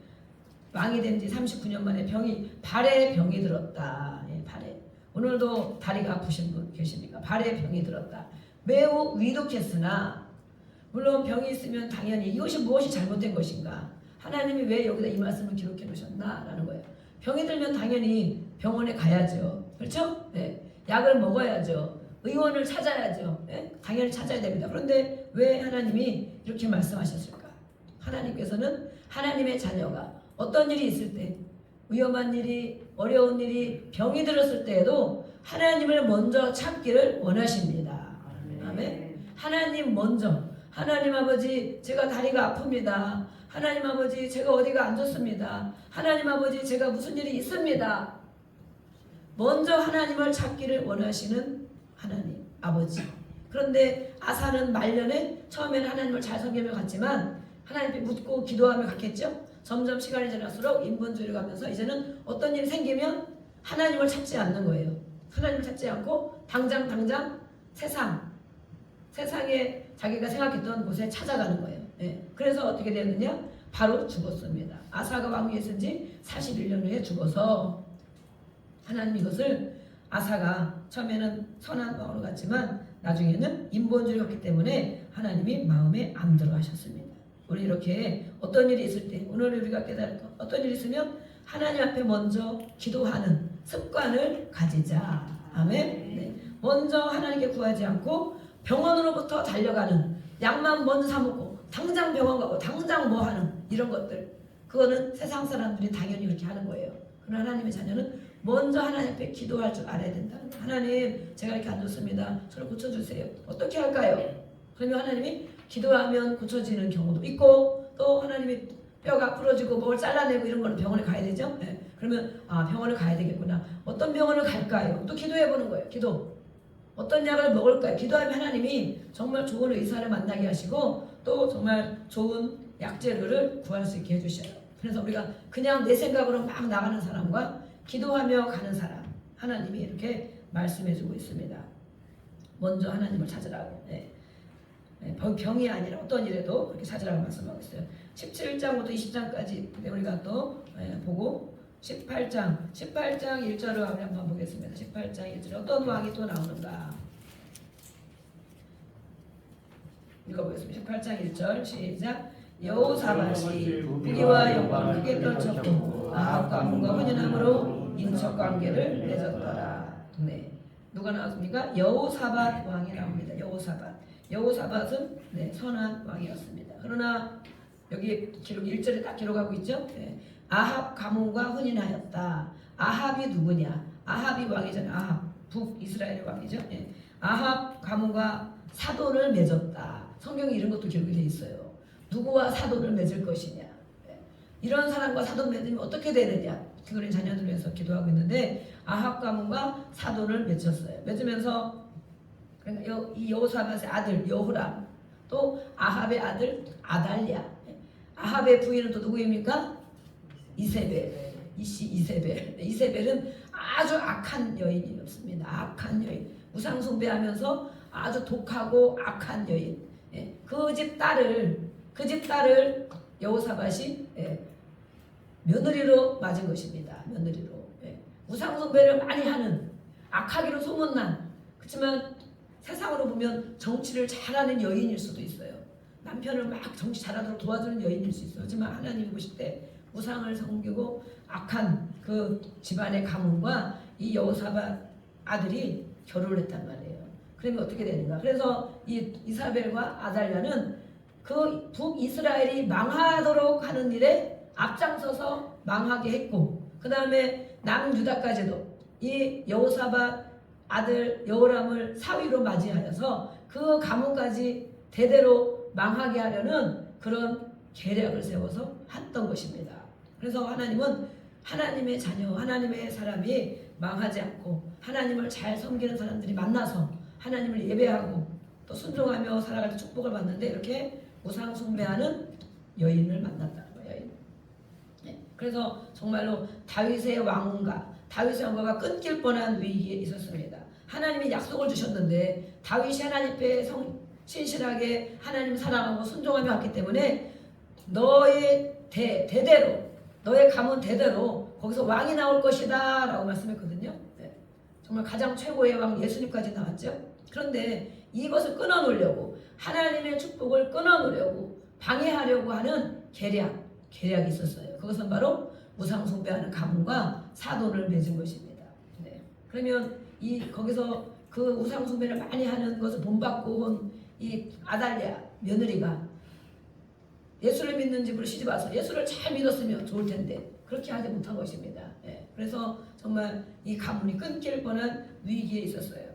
왕이 된 지 39년 만에 발에 병이 들었다. 예, 발에. 오늘도 다리가 아프신 분 계십니까? 발에 병이 들었다. 매우 위독했으나 물론 병이 있으면 당연히 이것이 무엇이 잘못된 것인가? 하나님이 왜 여기다 이 말씀을 기록해 놓으셨나? 라는 거예요. 병이 들면 당연히 병원에 가야죠. 그렇죠? 네. 약을 먹어야죠. 의원을 찾아야죠. 네? 당연히 찾아야 됩니다. 그런데 왜 하나님이 이렇게 말씀하셨을까? 하나님께서는 하나님의 자녀가 어떤 일이 있을 때 위험한 일이 어려운 일이 병이 들었을 때에도 하나님을 먼저 찾기를 원하십니다. 아멘. 하나님 먼저 하나님 아버지 제가 다리가 아픕니다. 하나님 아버지 제가 어디가 안 좋습니다. 하나님 아버지 제가 무슨 일이 있습니다. 먼저 하나님을 찾기를 원하시는 하나님 아버지. 그런데 아사는 말년에 처음에는 하나님을 잘 섬기며 갔지만 하나님께 묻고 기도하며 갔겠죠. 점점 시간이 지날수록 인본주의를 가면서 이제는 어떤 일이 생기면 하나님을 찾지 않는 거예요. 하나님을 찾지 않고 당장 세상에 자기가 생각했던 곳에 찾아가는 거예요. 예. 그래서 어떻게 되었느냐? 바로 죽었습니다. 아사가 왕위에 있은 지 41년 후에 죽어서 하나님 이것을 아사가 처음에는 선한 왕으로 갔지만 나중에는 인본주의를 갔기 때문에 하나님이 마음에 안 들어 하셨습니다. 우리 이렇게 어떤 일이 있을 때 오늘 우리가 깨달을 것 어떤 일이 있으면 하나님 앞에 먼저 기도하는 습관을 가지자. 아멘. 네. 먼저 하나님께 구하지 않고 병원으로부터 달려가는 약만 먼저 사 먹고 당장 병원 가고 당장 뭐 하는 이런 것들 그거는 세상 사람들이 당연히 그렇게 하는 거예요. 그러나 하나님의 자녀는 먼저 하나님 앞에 기도할 줄 알아야 된다. 하나님, 제가 이렇게 안 좋습니다. 저를 고쳐주세요. 어떻게 할까요? 그러면 하나님이 기도하면 고쳐지는 경우도 있고, 또 하나님이 뼈가 부러지고 뭘 잘라내고 이런 거는 병원에 가야 되죠. 네. 그러면 병원에 가야 되겠구나. 어떤 병원을 갈까요? 또 기도해 보는 거예요. 기도. 어떤 약을 먹을까요? 기도하면 하나님이 정말 좋은 의사를 만나게 하시고 또 정말 좋은 약재료를 구할 수 있게 해주셔요. 그래서 우리가 그냥 내 생각으로 막 나가는 사람과 기도하며 가는 사람, 하나님이 이렇게 말씀해주고 있습니다. 먼저 하나님을 찾으라고. 네. 병이 아니라 어떤 일에도 그렇게 찾으라고 말씀하고 있어요. 17장부터 20장까지 우리가 또 보고 18장 1절을 한번 보겠습니다. 18장 1절 어떤 왕이 또 나오는가 읽어보겠습니다. 18장 1절 시작. 여호사밧이 부귀와 영광을 크게 떨쳤고 아합과 문과 혼인함으로 인척관계를 맺었더라. 네. 누가 나왔습니까? 여호사밧 왕이 나옵니다. 여호사밧은 선한 왕이었습니다. 그러나 여기 기록 1절에 딱 기록하고 있죠. 아합 가문과 혼인하였다. 아합이 누구냐? 아합이 왕이잖아요. 아합 북이스라엘의 왕이죠. 아합 가문과 사돈을 맺었다. 성경에 이런 것도 기록이 돼 있어요. 누구와 사돈을 맺을 것이냐? 이런 사람과 사돈 맺으면 어떻게 되느냐? 그걸 자녀들 위해서 기도하고 있는데 아합 가문과 사돈을 맺었어요. 맺으면서 이 여호사밧의 아들 여호람, 또 아합의 아들 아달랴. 아합의 부인은 또 누구입니까? 이세벨. 이세벨은 아주 악한 여인이었습니다. 악한 여인. 우상 숭배하면서 아주 독하고 악한 여인. 그 집 딸을 여호사밧이 며느리로 맞은 것입니다. 며느리로. 우상 숭배를 많이 하는 악하기로 소문난, 그렇지만 세상으로 보면 정치를 잘하는 여인일 수도 있어요. 남편을 막 정치 잘하도록 도와주는 여인일 수 있어요. 하지만 하나님 보실 때 우상을 섬기고 악한 그 집안의 가문과 이 여호사밧 아들이 결혼을 했단 말이에요. 그러면 어떻게 되는가? 그래서 이 이사벨과 아달랴는 그 북이스라엘이 망하도록 하는 일에 앞장서서 망하게 했고, 그 다음에 남유다까지도 이 여호사밧 아들 여호람을 사위로 맞이하여서 그 가문까지 대대로 망하게 하려는 그런 계략을 세워서 했던 것입니다. 그래서 하나님은 하나님의 자녀, 하나님의 사람이 망하지 않고 하나님을 잘 섬기는 사람들이 만나서 하나님을 예배하고 또 순종하며 살아갈 때 축복을 받는데, 이렇게 우상 숭배하는 여인을 만났다는 거예요. 여인. 그래서 정말로 다윗의 왕가가 끊길 뻔한 위기에 있었습니다. 하나님이 약속을 주셨는데 다윗이 하나님 앞에 신실하게 하나님 사랑하고 순종하며 왔기 때문에 너의 대대로, 너의 가문 대대로 거기서 왕이 나올 것이다 라고 말씀했거든요. 정말 가장 최고의 왕 예수님까지 나왔죠. 그런데 이것을 끊어놓으려고, 하나님의 축복을 끊어놓으려고 방해하려고 하는 계략이 있었어요. 그것은 바로 우상 숭배하는 가문과 사돈을 맺은 것입니다. 그러면 거기서 그 우상 숭배를 많이 하는 것을 본받고 온 이 아달랴 며느리가 예수를 믿는 집으로 시집 와서 예수를 잘 믿었으면 좋을 텐데 그렇게 하지 못한 것입니다. 그래서 정말 이 가문이 끊길 뻔한 위기에 있었어요.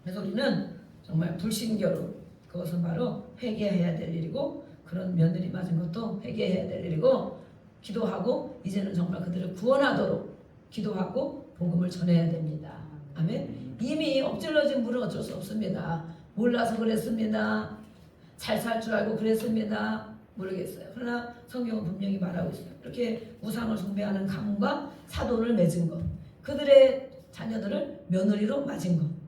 그래서 우리는 정말 불신결혼, 그것은 바로 회개해야 될 일이고, 그런 며느리 맞은 것도 회개해야 될 일이고, 기도하고 이제는 정말 그들을 구원하도록 기도하고 복음을 전해야 됩니다. 아멘. 이미 엎질러진 물은 어쩔 수 없습니다. 몰라서 그랬습니다. 잘 살 줄 알고 그랬습니다. 모르겠어요. 그러나 성경은 분명히 말하고 있어요. 이렇게 우상을 숭배하는 가문과 사돈을 맺은 것, 그들의 자녀들을 며느리로 맞은 것,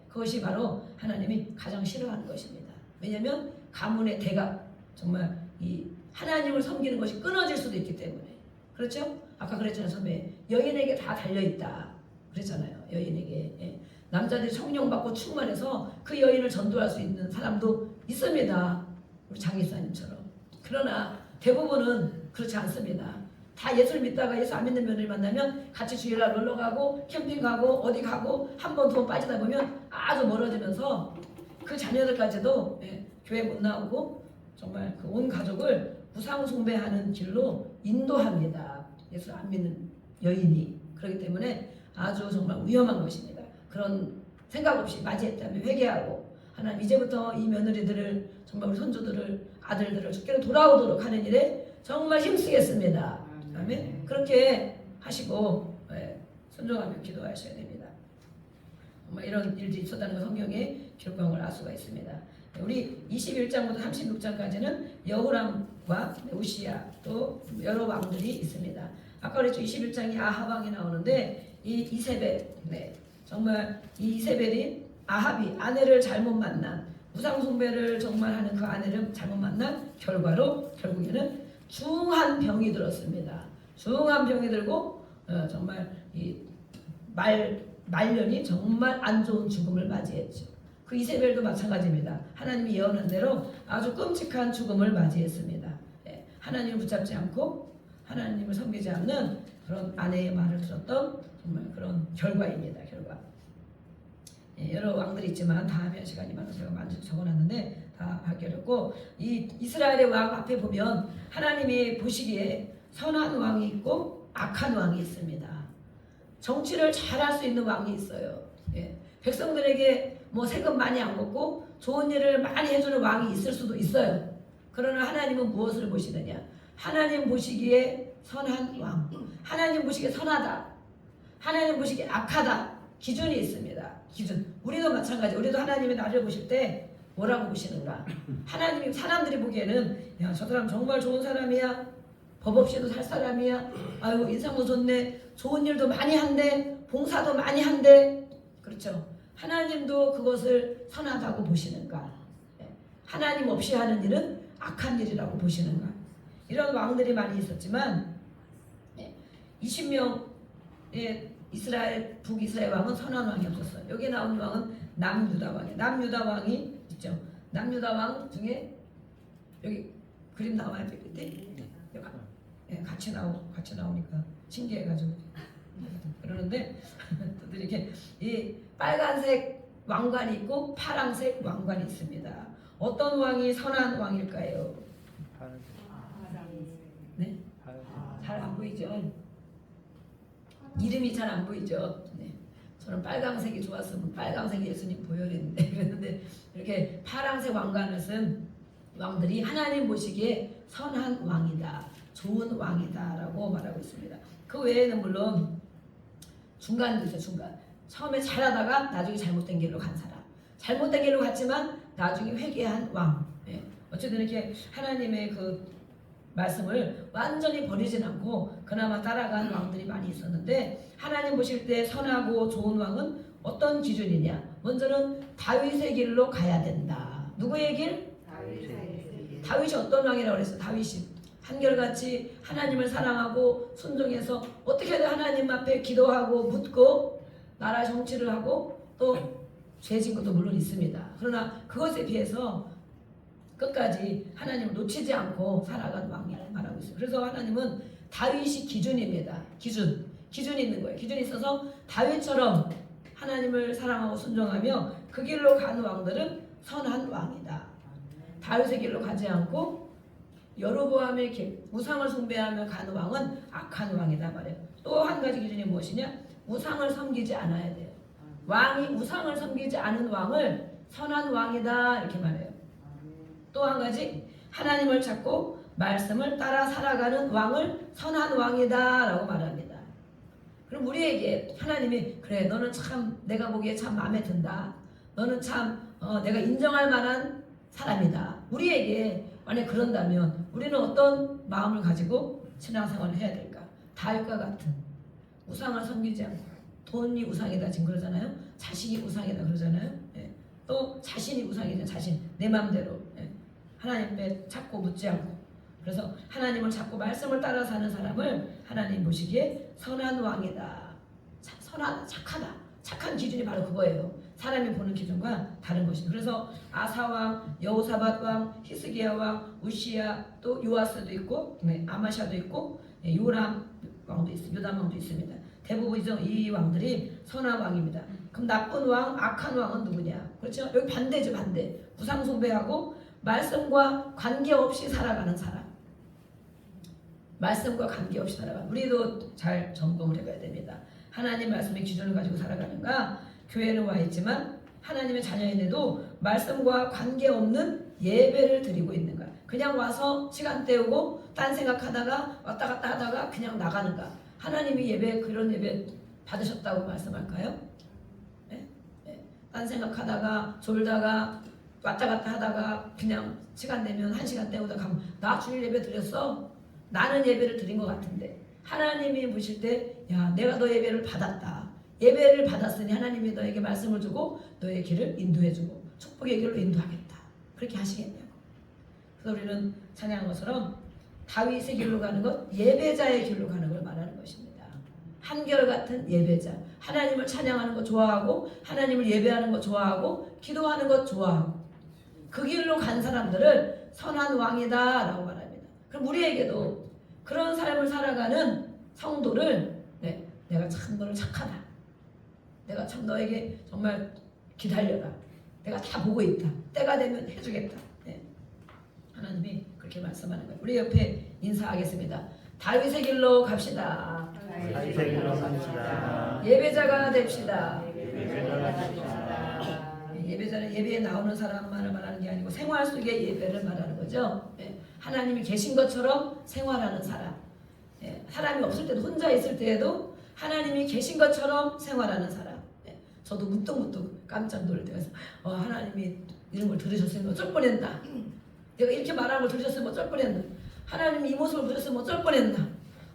그것이 바로 하나님이 가장 싫어하는 것입니다. 왜냐하면 가문의 대가, 정말 이 하나님을 섬기는 것이 끊어질 수도 있기 때문에. 그렇죠? 아까 그랬잖아요. 선배, 여인에게 다 달려있다 그랬잖아요. 여인에게. 남자들이 성령받고 충만해서 그 여인을 전도할 수 있는 사람도 있습니다. 우리 장의사님처럼. 그러나 대부분은 그렇지 않습니다. 다 예수를 믿다가 예수 안 믿는 며느리 만나면 같이 주일날 놀러 가고 캠핑 가고 어디 가고 한 번 두 번 빠지다 보면 아주 멀어지면서 그 자녀들까지도 교회 못 나오고 정말 그 온 가족을 우상 숭배하는 길로 인도합니다. 예수 안 믿는 여인이. 그렇기 때문에 아주 정말 위험한 것입니다. 그런 생각 없이 맞이했다면 회개하고 하나님 이제부터 이 며느리들을 정말 우리 손주들을 아들들을 주께로 돌아오도록 하는 일에 정말 힘쓰겠습니다. 아멘. 그렇게 하시고 순종하며 기도하셔야 됩니다. 정말 이런 일들이 있었다는 걸 성경에 기록한 걸 알 수가 있습니다. 우리 21장부터 36장까지는 여호람과 우시야 또 여러 왕들이 있습니다. 아까 그랬죠. 21장이 아합 왕이 나오는데 이 이세벨, 정말 이 이세벨이 아합이 아내를 잘못 만난 우상 숭배를 정말 하는 그 아내를 잘못 만난 결과로 결국에는 중한 병이 들었습니다. 중한 병이 들고 정말 이 말년이 정말 안 좋은 죽음을 맞이했죠. 그 이세벨도 마찬가지입니다. 하나님이 예언한 대로 아주 끔찍한 죽음을 맞이했습니다. 하나님을 붙잡지 않고 하나님을 섬기지 않는 그런 아내의 말을 들었던 정말 그런 결과입니다. 결과. 여러 왕들이 있지만 다 하면 시간이 많아서 제가 많이 적어놨는데 다 하기 어렵고 이 이스라엘의 왕 앞에 보면 하나님이 보시기에 선한 왕이 있고 악한 왕이 있습니다. 정치를 잘할 수 있는 왕이 있어요. 백성들에게 뭐 세금 많이 안 걷고 좋은 일을 많이 해주는 왕이 있을 수도 있어요. 그러나 하나님은 무엇을 보시느냐? 하나님 보시기에 선한 왕, 하나님 보시기에 선하다, 하나님 보시기에 악하다 기준이 있습니다. 기준. 우리도 마찬가지. 우리도 하나님이 나를 보실 때 뭐라고 보시는가? 하나님이 사람들이 보기에는 야, 저 사람 정말 좋은 사람이야. 법 없이도 살 사람이야. 아이고 인상도 좋네. 좋은 일도 많이 한대. 봉사도 많이 한대. 그렇죠. 하나님도 그것을 선하다고 보시는가? 하나님 없이 하는 일은 악한 일이라고 보시는가? 이런 왕들이 많이 있었지만 20명의 이스라엘 북이스라엘 왕은 선한 왕이 없었어요. 여기 나온 왕은 남유다 왕이에요. 남유다 왕이 있죠. 남유다 왕 중에 여기 그림 나와야 되겠지? 같이 나오니까 신기해가지고 그러는데 또 이렇게 이 빨간색 왕관이 있고 파란색 왕관이 있습니다. 어떤 왕이 선한 왕일까요? 네? 잘 안 보이죠? 이름이 잘 안 보이죠? 네. 저는 빨강색이 좋았으면 빨강색 예수님 보여드렸는데 그랬는데 이렇게 파란색 왕관을 쓴 왕들이 하나님 보시기에 선한 왕이다, 좋은 왕이다 라고 말하고 있습니다. 그 외에는 물론 중간도 있어요. 중간. 처음에 잘하다가 나중에 잘못된 길로 간 사람, 잘못된 길로 갔지만 나중에 회개한 왕. 어쨌든 이렇게 하나님의 그 말씀을 완전히 버리진 않고 그나마 따라간 왕들이 많이 있었는데 하나님 보실 때 선하고 좋은 왕은 어떤 기준이냐? 먼저는 다윗의 길로 가야 된다. 누구의 길? 다윗이 어떤 왕이라고 그랬어요? 다윗이 한결같이 하나님을 사랑하고 순종해서 어떻게든 하나님 앞에 기도하고 묻고 나라 정치를 하고 또 죄진 것도 물론 있습니다. 그러나 그것에 비해서 끝까지 하나님을 놓치지 않고 살아간 왕이라고 말하고 있어요. 그래서 하나님은 다윗이 기준입니다. 기준이 있는 거예요. 기준이 있어서 다윗처럼 하나님을 사랑하고 순종하며 그 길로 가는 왕들은 선한 왕이다. 다윗의 길로 가지 않고 여로보암의 길, 우상을 숭배하며 가는 왕은 악한 왕이다 말이에요. 또 한 가지 기준이 무엇이냐? 우상을 섬기지 않아야 돼요. 왕이 우상을 섬기지 않은 왕을 선한 왕이다 이렇게 말해요. 또 한 가지 하나님을 찾고 말씀을 따라 살아가는 왕을 선한 왕이다 라고 말합니다. 그럼 우리에게 하나님이 그래 너는 참 내가 보기에 참 마음에 든다. 너는 참 내가 인정할 만한 사람이다. 우리에게 만약 그런다면 우리는 어떤 마음을 가지고 신앙생활을 해야 될까? 다윗과 같은 우상을 섬기지 않고 돈이 우상이다 지금 그러잖아요. 자식이 우상이다 그러잖아요. 또 자신이 우상이다. 자신 내 마음대로 하나님 앞에 찾고 묻지 않고 그래서 하나님을 찾고 말씀을 따라 사는 사람을 하나님 보시기에 선한 왕이다. 선하다. 착하다. 착한 기준이 바로 그거예요. 사람이 보는 기준과 다른 것이죠. 그래서 아사왕, 여호사밧 왕, 히스기야 왕, 우시야 또 요아스도 있고 아마샤도 있고 요람 왕도 있습니다. 요담 왕도 있습니다. 대부분이죠. 이 왕들이 선한 왕입니다. 그럼 나쁜 왕, 악한 왕은 누구냐? 그렇죠? 여기 반대죠. 반대. 우상 숭배하고 말씀과 관계없이 살아가는 사람. 말씀과 관계없이 살아가. 우리도 잘 점검을 해봐야 됩니다. 하나님 말씀의 기준을 가지고 살아가는가? 교회는 와 있지만 하나님의 자녀인데도 말씀과 관계없는 예배를 드리고 있는가? 그냥 와서 시간 때우고 딴 생각하다가 왔다 갔다 하다가 그냥 나가는가? 하나님이 예배 그런 예배 받으셨다고 말씀할까요? 네? 네. 딴 생각하다가 졸다가 왔다 갔다 하다가 그냥 시간 되면 1시간 때우다 가면 나 주일 예배 드렸어? 나는 예배를 드린 것 같은데 하나님이 보실 때 야 내가 너 예배를 받았다. 예배를 받았으니 하나님이 너에게 말씀을 주고 너의 길을 인도해주고 축복의 길로 인도하겠다. 그렇게 하시겠냐고. 그래서 우리는 찬양한 것처럼 다윗의 길로 가는 것, 예배자의 길로 가는 걸 말하는 것입니다. 한결같은 예배자. 하나님을 찬양하는 거 좋아하고 하나님을 예배하는 거 좋아하고 기도하는 것 좋아하고 그 길로 간 사람들을 선한 왕이다 라고 말합니다. 그럼 우리에게도 그런 삶을 살아가는 성도를 내가 참 너를 착하다. 내가 참 너에게 정말 기다려라. 내가 다 보고 있다. 때가 되면 해주겠다. 네. 하나님이 그렇게 말씀하는 거예요. 우리 옆에 인사하겠습니다. 다윗의 길로 갑시다. 다윗의 길로 갑시다. 예배자가 됩시다. 예배자가 됩시다. 예배자는 예배에 나오는 사람만을 말하는 게 아니고 생활 속의 예배를 말하는 거죠. 네. 하나님이 계신 것처럼 생활하는 사람. 네. 사람이 없을 때도 혼자 있을 때에도 하나님이 계신 것처럼 생활하는 사람. 네. 저도 문득문득 깜짝 놀랄 때가 있어요. 하나님이 이런 걸 들으셨으면 어쩔 뻔했나. 내가 이렇게 말하는 걸 들으셨으면 어쩔 뻔했나. 하나님이 이 모습을 보셨으면 어쩔 뻔했나.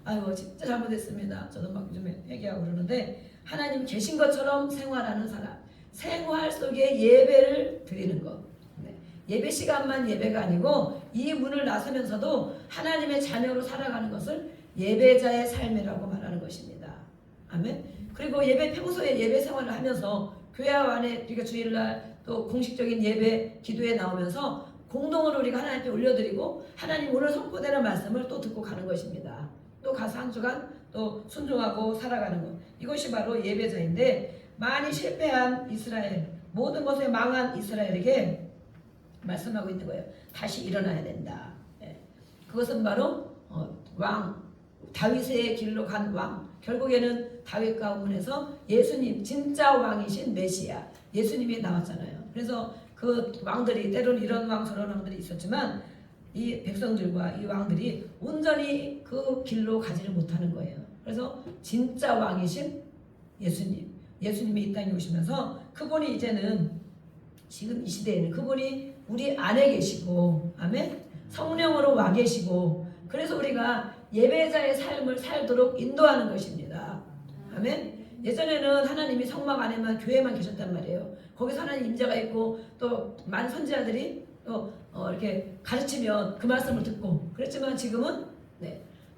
아유 진짜 잘못했습니다. 저도 막 요즘에 회개하고 그러는데 하나님 계신 것처럼 생활하는 사람. 생활 속에 예배를 드리는 것. 네. 예배 시간만 예배가 아니고 이 문을 나서면서도 하나님의 자녀로 살아가는 것을 예배자의 삶이라고 말하는 것입니다. 아멘. 그리고 예배 평소에 예배 생활을 하면서 교회 안에 우리가 주일날 또 공식적인 예배 기도에 나오면서 공동으로 우리가 하나님 앞에 올려드리고 하나님 오늘 선포되는 말씀을 또 듣고 가는 것입니다. 또 가서 한 주간 또 순종하고 살아가는 것. 이것이 바로 예배자인데 많이 실패한 이스라엘, 모든 것에 망한 이스라엘에게 말씀하고 있는 거예요. 다시 일어나야 된다. 그것은 바로 왕, 다윗의 길로 간 왕. 결국에는 다윗 가문에서 예수님, 진짜 왕이신 메시아, 예수님이 나왔잖아요. 그래서 그 왕들이 때로는 이런 왕 저런 왕들이 있었지만 이 백성들과 이 왕들이 온전히 그 길로 가지를 못하는 거예요. 그래서 진짜 왕이신 예수님, 예수님이 이 땅에 오시면서 그분이 이제는 지금 이 시대에는 그분이 우리 안에 계시고 아멘? 성령으로 와 계시고 그래서 우리가 예배자의 삶을 살도록 인도하는 것입니다. 아멘? 예전에는 하나님이 성막 안에만 교회만 계셨단 말이에요. 거기서 하나님 임재가 있고 또 많은 선지자들이 또 이렇게 가르치면 그 말씀을 듣고 그랬지만 지금은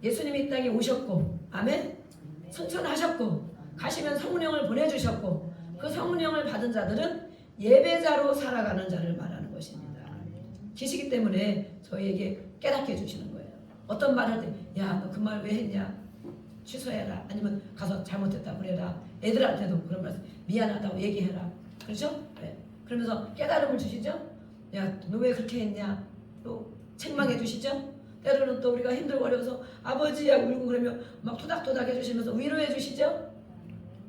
예수님이 이 땅에 오셨고 아멘? 승천하셨고 가시면 성령을 보내주셨고 그 성령을 받은 자들은 예배자로 살아가는 자를 말하는 것입니다. 계시기 때문에 저희에게 깨닫게 해주시는 거예요. 어떤 말을 할 때 야 너 그 말 왜 했냐 취소해라 아니면 가서 잘못했다 그래라 애들한테도 그런 말씀 미안하다고 얘기해라 그렇죠? 네. 그러면서 깨달음을 주시죠. 야 너 왜 그렇게 했냐 또 책망해 주시죠. 때로는 또 우리가 힘들고 어려워서 아버지야 울고 그러면 막 토닥토닥 해주시면서 위로해 주시죠.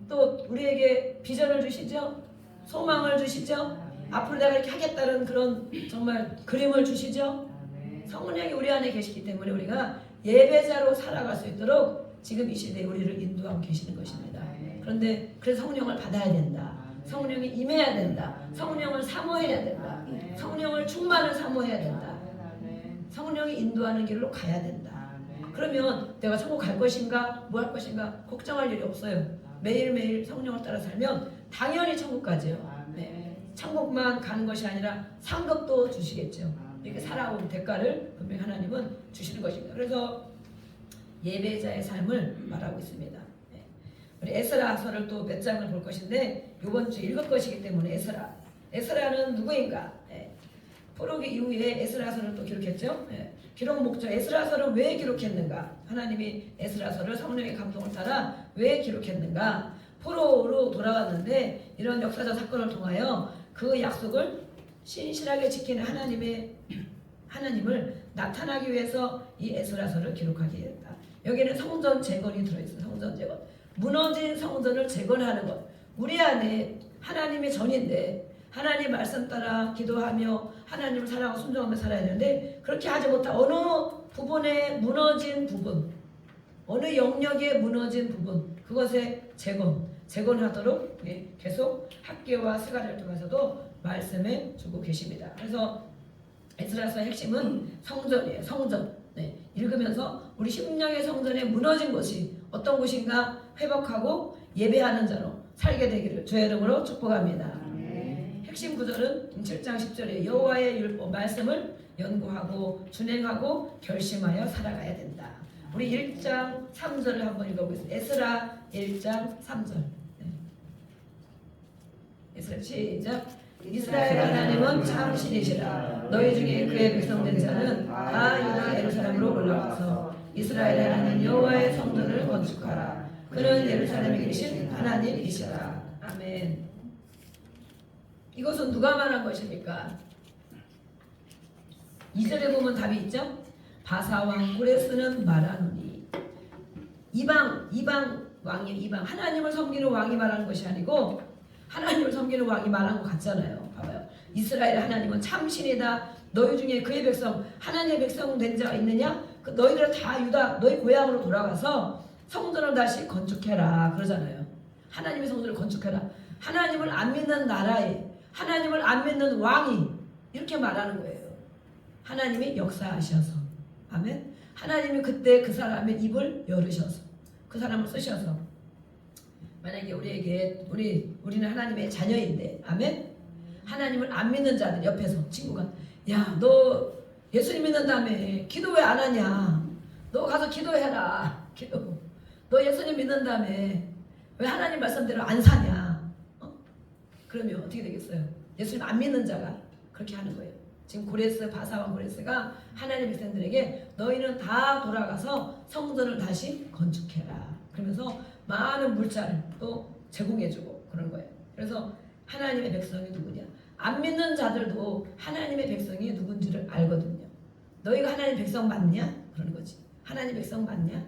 또 우리에게 비전을 주시죠. 소망을 주시죠. 앞으로 내가 이렇게 하겠다는 그런 정말 그림을 주시죠. 성령이 우리 안에 계시기 때문에 우리가 예배자로 살아갈 수 있도록 지금 이 시대에 우리를 인도하고 계시는 것입니다. 그런데 그래서 성령을 받아야 된다. 성령이 임해야 된다. 성령을 사모해야 된다. 성령을 충만을 사모해야 된다. 성령이 인도하는 길로 가야 된다. 그러면 내가 천국 갈 것인가 뭐 할 것인가 걱정할 일이 없어요. 매일매일 성령을 따라 살면 당연히 천국 가죠. 천국만 가는 것이 아니라 상급도 주시겠죠. 이렇게 살아온 대가를 분명히 하나님은 주시는 것입니다. 그래서 예배자의 삶을 말하고 있습니다. 우리 에스라서를 또 몇 장을 볼 것인데 이번 주 읽을 것이기 때문에 에스라는 누구인가? 포로기 이후에 에스라서를 또 기록했죠. 기록 목적 에스라서를 왜 기록했는가? 하나님이 에스라서를 성령의 감동을 따라 왜 기록했는가? 포로로 돌아왔는데 이런 역사적 사건을 통하여 그 약속을 신실하게 지키는 하나님을 나타나기 위해서 이 에스라서를 기록하게 됐다. 여기는 성전 재건이 들어있어요. 성전 재건. 무너진 성전을 재건하는 것. 우리 안에 하나님의 전인데 하나님 말씀 따라 기도하며 하나님을 사랑하고 순종하며 살아야 되는데 그렇게 하지 못한 어느 부분에 무너진 부분, 어느 영역에 무너진 부분, 그것에 재건하도록 계속 학계와 스가랴를 통해서도 말씀해 주고 계십니다. 그래서 에스라서의 핵심은 성전이에요. 성전. 읽으면서 우리 심령의 성전에 무너진 곳이 어떤 곳인가 회복하고 예배하는 자로 살게 되기를 주의 이름으로 축복합니다. 핵심 구절은 7장 10절에 여호와의 율법 말씀을 연구하고 준행하고 결심하여 살아가야 된다. 우리 1장 3절을 한번 읽어보겠습니다. 에스라 1장 3절. 에스라 시작. 이스라엘 하나님은 참 신이시라. 너희 중에 그의 백성된 자는 다 유다 예루살렘으로 올라와서 이스라엘 하나님 여호와의 성전을 건축하라. 그는 예루살렘에 계신 하나님이시라. 아멘. 이것은 누가 말한 것입니까? 2절에 보면 답이 있죠. 바사왕 고레스는 말하노니 이방 왕이에요. 이방 하나님을 섬기는 왕이 말하는 것이 아니고 하나님을 섬기는 왕이 말한 것 같잖아요. 봐봐요. 이스라엘 하나님은 참신이다. 너희 중에 그의 백성 하나님의 백성 된 자가 있느냐? 너희들은 다 유다 너희 고향으로 돌아가서 성전을 다시 건축해라 그러잖아요. 하나님의 성전을 건축해라. 하나님을 안 믿는 나라에 하나님을 안 믿는 왕이 이렇게 말하는 거예요. 하나님이 역사하셔서 아멘. 하나님이 그때 그 사람의 입을 열으셔서 그 사람을 쓰셔서 만약에 우리는 하나님의 자녀인데 아멘. 하나님을 안 믿는 자들 옆에서 친구가 야 너 예수님 믿는다며 기도 왜 안 하냐? 너 가서 기도해라. 기도. 너 예수님 믿는다며 왜 하나님 말씀대로 안 사냐? 그러면 어떻게 되겠어요? 예수님 안 믿는 자가 그렇게 하는 거예요. 지금 바사왕 고레스가 하나님의 백성들에게 너희는 다 돌아가서 성전을 다시 건축해라. 그러면서 많은 물자를 또 제공해주고 그런 거예요. 그래서 하나님의 백성이 누구냐? 안 믿는 자들도 하나님의 백성이 누군지를 알거든요. 너희가 하나님 백성 맞냐? 그러는 거지. 하나님 백성 맞냐?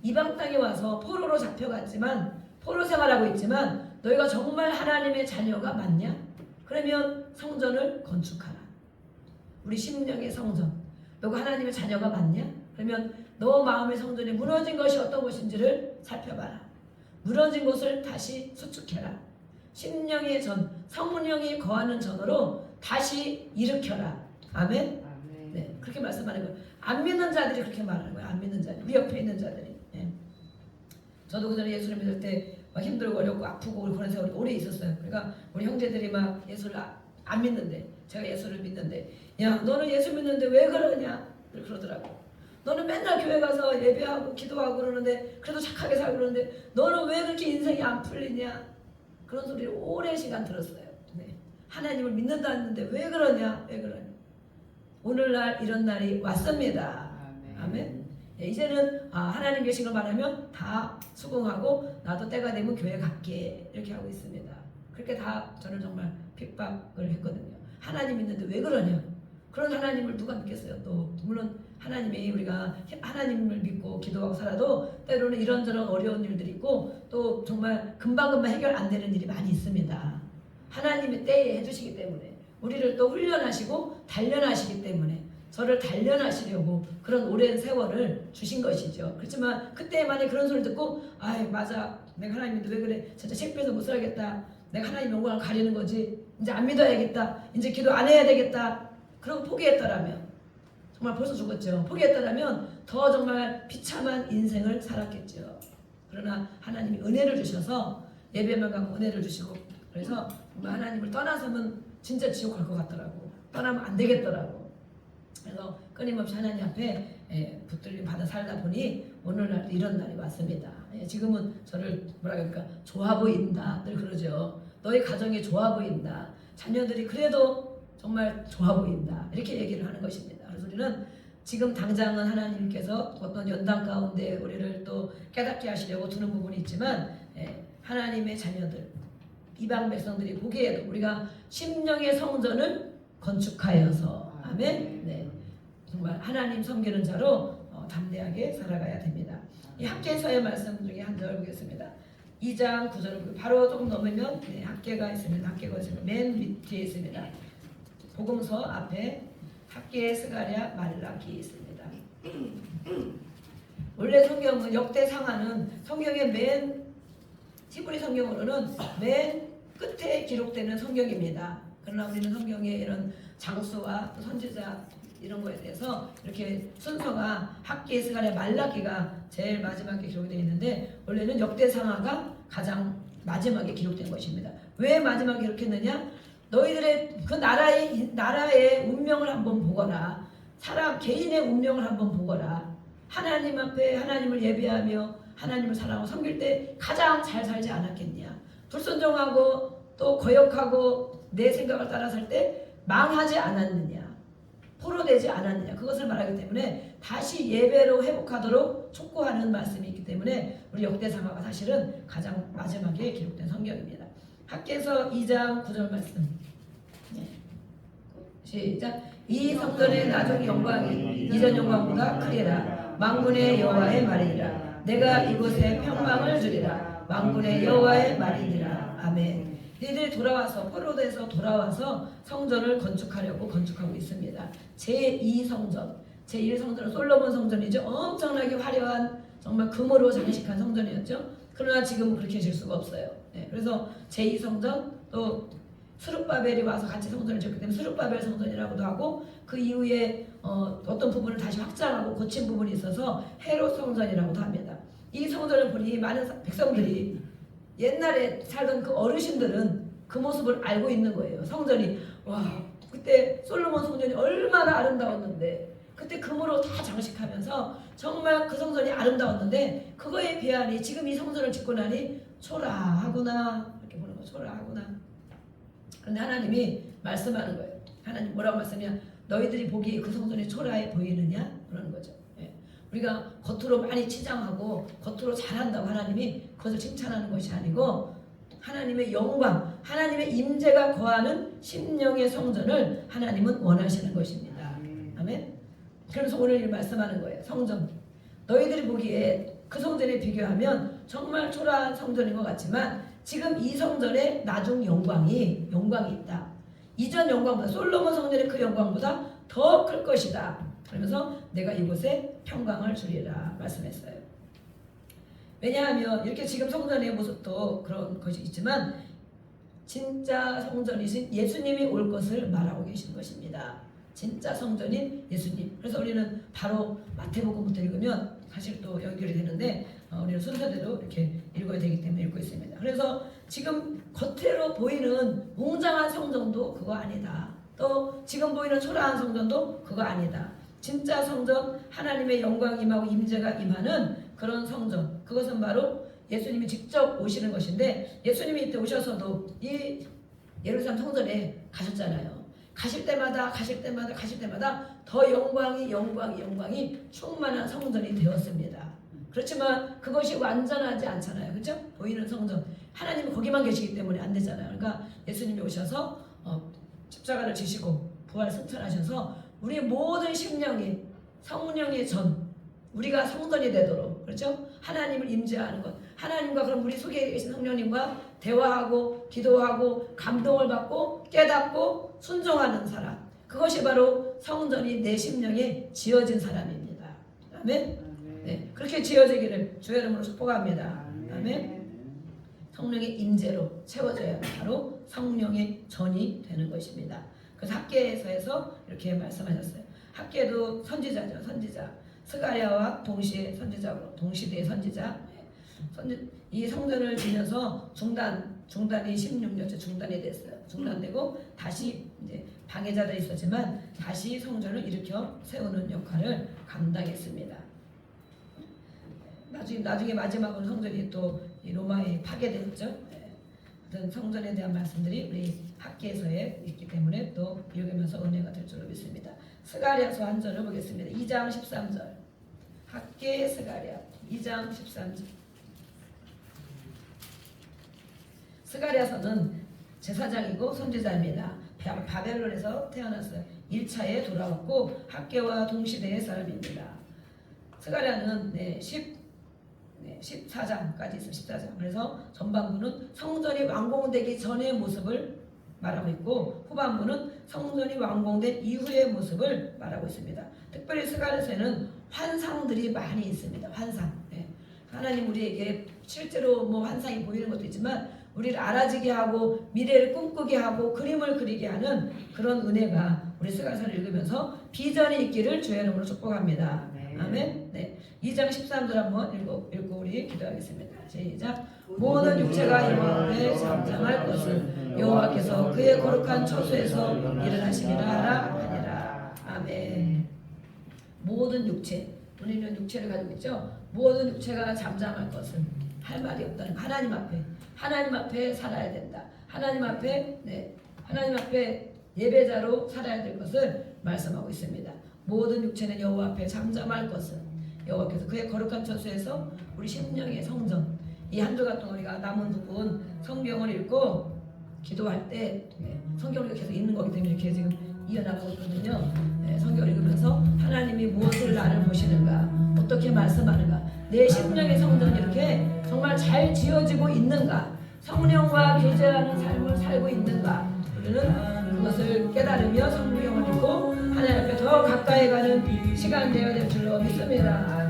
이방 땅에 와서 포로로 잡혀갔지만 포로 생활하고 있지만 너희가 정말 하나님의 자녀가 맞냐? 그러면 성전을 건축하라. 우리 심령의 성전. 너가 하나님의 자녀가 맞냐? 그러면 너 마음의 성전이 무너진 것이 어떤 것인지를 살펴봐라. 무너진 곳을 다시 수축해라. 심령의 전, 성령이 거하는 전으로 다시 일으켜라. 아멘? 네, 그렇게 말씀하는 거예요. 안 믿는 자들이 그렇게 말하는 거예요. 안 믿는 자들. 우리 옆에 있는 자들이. 네. 저도 그전에 예수를 믿을 때 막 힘들고 어렵고 아프고 그런 세월이 오래 있었어요. 그러니까 우리 형제들이 막 예수를 안 믿는데 제가 예수를 믿는데 야 너는 예수 믿는데 왜 그러냐 그러더라고. 너는 맨날 교회 가서 예배하고 기도하고 그러는데 그래도 착하게 살고 그러는데 너는 왜 그렇게 인생이 안 풀리냐 그런 소리를 오랜 시간 들었어요. 네. 하나님을 믿는다는데 왜 그러냐 왜 그러냐. 오늘날 이런 날이 왔습니다. 아멘. 네, 이제는 하나님 계신 걸 말하면 다 수긍하고 나도 때가 되면 교회 갈게 이렇게 하고 있습니다. 그렇게 다 저를 정말 핍박을 했거든요. 하나님 있는데 왜 그러냐. 그런 하나님을 누가 믿겠어요. 또 물론 하나님이 우리가 하나님을 믿고 기도하고 살아도 때로는 이런저런 어려운 일들이 있고 또 정말 금방금방 해결 안 되는 일이 많이 있습니다. 하나님의 때에 해주시기 때문에 우리를 또 훈련하시고 단련하시기 때문에 저를 단련하시려고 그런 오랜 세월을 주신 것이죠. 그렇지만 그때 만약에 그런 소리 듣고 아이 맞아 내가 하나님인데 왜 그래 진짜 창피해서 못 살겠다 내가 하나님 영광을 가리는 거지 이제 안 믿어야겠다 이제 기도 안 해야 되겠다 그러고 포기했더라면 정말 벌써 죽었죠. 포기했더라면 더 정말 비참한 인생을 살았겠죠. 그러나 하나님이 은혜를 주셔서 예배만 가고 은혜를 주시고 그래서 정말 하나님을 떠나서는 진짜 지옥 갈 것 같더라고. 떠나면 안 되겠더라고. 그래서 끊임없이 하나님 앞에 붙들림 받아 살다 보니 오늘날 이런 날이 왔습니다. 지금은 저를 뭐라 그럴까 좋아 보인다 늘 그러죠. 너희 가정이 좋아 보인다. 자녀들이 그래도 정말 좋아 보인다. 이렇게 얘기를 하는 것입니다. 그래서 우리는 지금 당장은 하나님께서 어떤 연단 가운데 우리를 또 깨닫게 하시려고 두는 부분이 있지만 하나님의 자녀들 이방 백성들이 보기에도 우리가 심령의 성전을 건축하여서 아멘. 네. 정말 하나님 섬기는 자로 담대하게 살아가야 됩니다. 이 학계에서의 말씀 중에 한 절 보겠습니다. 2장 9절 바로 조금 넘으면 학계가 있습니다. 학계가 있습니다. 맨 밑에 있습니다. 복음서 앞에 학계, 스가랴, 말라기 있습니다. 원래 성경은 역대상하는 성경의 맨 히브리 성경으로는 맨 끝에 기록되는 성경입니다. 그러나 우리는 성경의 이런 장수와 선지자 이런 거에 대해서 이렇게 순서가 학기, 스가랴, 말라기가 제일 마지막에 기록이 되어 있는데 원래는 역대상하가 가장 마지막에 기록된 것입니다. 왜 마지막에 기록했느냐? 너희들의 그 나라의 운명을 한번 보거라. 사람 개인의 운명을 한번 보거라. 하나님 앞에 하나님을 예배하며 하나님을 사랑하고 섬길 때 가장 잘 살지 않았겠냐? 불순종하고 또 거역하고 내 생각을 따라 살 때 망하지 않았느냐? 포로되지 않았느냐? 그것을 말하기 때문에 다시 예배로 회복하도록 촉구하는 말씀이 있기 때문에 우리 역대상하가 사실은 가장 마지막에 기록된 성경입니다. 학계서 2장 9절 말씀. 시작. 이 성전의 나중 영광이 이전 영광보다 크리라. 만군의 여호와의 말이니라. 내가 이곳에 평강을 주리라. 만군의 여호와의 말이니라. 아멘. 이들이 돌아와서 포로돼서 돌아와서 성전을 건축하려고 건축하고 있습니다. 제2성전, 제1성전은 솔로몬 성전이죠. 엄청나게 화려한 정말 금으로 장식한 성전이었죠. 그러나 지금은 그렇게 질 수가 없어요. 그래서 제2성전 또 스룹바벨이 와서 같이 성전을 지었기 때문에 스룹바벨 성전이라고도 하고 그 이후에 어떤 부분을 다시 확장하고 고친 부분이 있어서 헤롯 성전이라고도 합니다. 이 성전을 보니 많은 백성들이 옛날에 살던 그 어르신들은 그 모습을 알고 있는 거예요. 성전이 와 그때 솔로몬 성전이 얼마나 아름다웠는데 그때 금으로 다 장식하면서 정말 그 성전이 아름다웠는데 그거에 비하니 지금 이 성전을 짓고 나니 초라하구나 이렇게 보는 거 초라하구나. 그런데 하나님이 말씀하는 거예요. 하나님 뭐라고 말씀이냐? 너희들이 보기에 그 성전이 초라해 보이느냐? 그러는 거죠. 우리가 겉으로 많이 치장하고 겉으로 잘한다고 하나님이 그것을 칭찬하는 것이 아니고 하나님의 영광, 하나님의 임재가 거하는 심령의 성전을 하나님은 원하시는 것입니다. 아멘. 그래서 오늘 말씀하는 거예요. 성전. 너희들이 보기에 그 성전에 비교하면 정말 초라한 성전인 것 같지만 지금 이 성전에 나중 영광이 있다. 이전 영광보다 솔로몬 성전의 그 영광보다 더 클 것이다. 그러면서 내가 이곳에 평강을 주리라 말씀했어요. 왜냐하면 이렇게 지금 성전의 모습도 그런 것이 있지만 진짜 성전이신 예수님이 올 것을 말하고 계신 것입니다. 진짜 성전인 예수님. 그래서 우리는 바로 마태복음부터 읽으면 사실 또 연결이 되는데 우리는 순서대로 이렇게 읽어야 되기 때문에 읽고 있습니다. 그래서 지금 겉으로 보이는 웅장한 성전도 그거 아니다. 또 지금 보이는 초라한 성전도 그거 아니다. 진짜 성전, 하나님의 영광이 임하고 임재가 임하는 그런 성전, 그것은 바로 예수님이 직접 오시는 것인데 예수님이 이때 오셔서도 이 예루살렘 성전에 가셨잖아요. 가실 때마다 더 영광이 충만한 성전이 되었습니다. 그렇지만 그것이 완전하지 않잖아요. 그렇죠? 보이는 성전, 하나님이 거기만 계시기 때문에 안 되잖아요. 그러니까 예수님이 오셔서 십자가를 지시고 부활 승천하셔서 우리 모든 심령이 성령의 전, 우리가 성전이 되도록, 그렇죠? 하나님을 임재하는 것, 하나님과 그럼 우리 속에 계신 성령님과 대화하고 기도하고 감동을 받고 깨닫고 순종하는 사람, 그것이 바로 성전이 내 심령에 지어진 사람입니다. 아멘. 네, 그렇게 지어지기를 주의 이름으로 축복합니다. 아멘. 성령의 임재로 채워져야 바로 성령의 전이 되는 것입니다. 그래서 학계에서 이렇게 말씀하셨어요. 학계도 선지자죠. 선지자. 스가랴와 동시에 선지자고 동시대의 선지자. 이 성전을 지면서 중단이 16년째 중단이 됐어요. 중단되고 다시 이제 방해자들이 있었지만 다시 성전을 일으켜 세우는 역할을 감당했습니다. 나중에 마지막으로 성전이 또 로마에 파괴되었죠. 어떤 성전에 대한 말씀들이 우리 학계에서에 있기 때문에 또 읽으면서 은혜가 될 줄로 믿습니다. 스가랴서 한 절을 보겠습니다. 2장 13절. 학계 스가랴 2장 13절. 스가랴서는 제사장이고 선지자입니다. 바벨론에서 태어났어요. 1차에 돌아왔고 학계와 동시대의 사람입니다. 스가랴는 14장까지 있어요. 14장. 그래서 전반부는 성전이 완공되기 전의 모습을 말하고 있고 후반부는 성전이 완공된 이후의 모습을 말하고 있습니다. 특별히 스가랴서에는 환상들이 많이 있습니다. 환상. 하나님 우리에게 실제로 뭐 환상이 보이는 것도 있지만 우리를 알아지게 하고 미래를 꿈꾸게 하고 그림을 그리게 하는 그런 은혜가 우리 스가랴서를 읽으면서 비전이 있기를 주의 이름으로 축복합니다. 아멘. 2장 13절 한번 읽고 우리 기도하겠습니다. 시작. 모든 육체가 여호와 앞에 잠잠할 것은 여호와께서 그의 거룩한 처소에서 일어나시리라 하니라. 아멘. 모든 육체, 우리는 육체를 가지고 있죠. 모든 육체가 잠잠할 것은 할 말이 없다는 거. 하나님 앞에 살아야 된다. 하나님 앞에 예배자로 살아야 될 것을 말씀하고 있습니다. 모든 육체는 여호와 앞에 잠잠할 것은 여호와께서 그의 거룩한 처소에서 우리 심령의 성전, 이 한 주간 동안 우리가 남은 부분 성경을 읽고 기도할 때 성경을 계속 읽는 거기 때문에 이렇게 지금 이어나가고 있거든요. 성경을 읽으면서 하나님이 무엇을 나를 보시는가, 어떻게 말씀하는가, 내 심령의 성전이 이렇게 정말 잘 지어지고 있는가, 성령과 교제하는 삶을 살고 있는가, 우리는 그것을 깨달으며 성경을 읽고 하나님 앞에 더 가까이 가는 시간 되어야 될 줄로 믿습니다.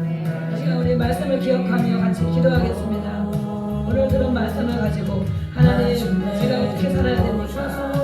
이 시간 우리 말씀을 기억하며 같이 기도하겠습니다. 오늘 들은 말씀을 가지고 하나님 제가 어떻게 살아야 됩니까?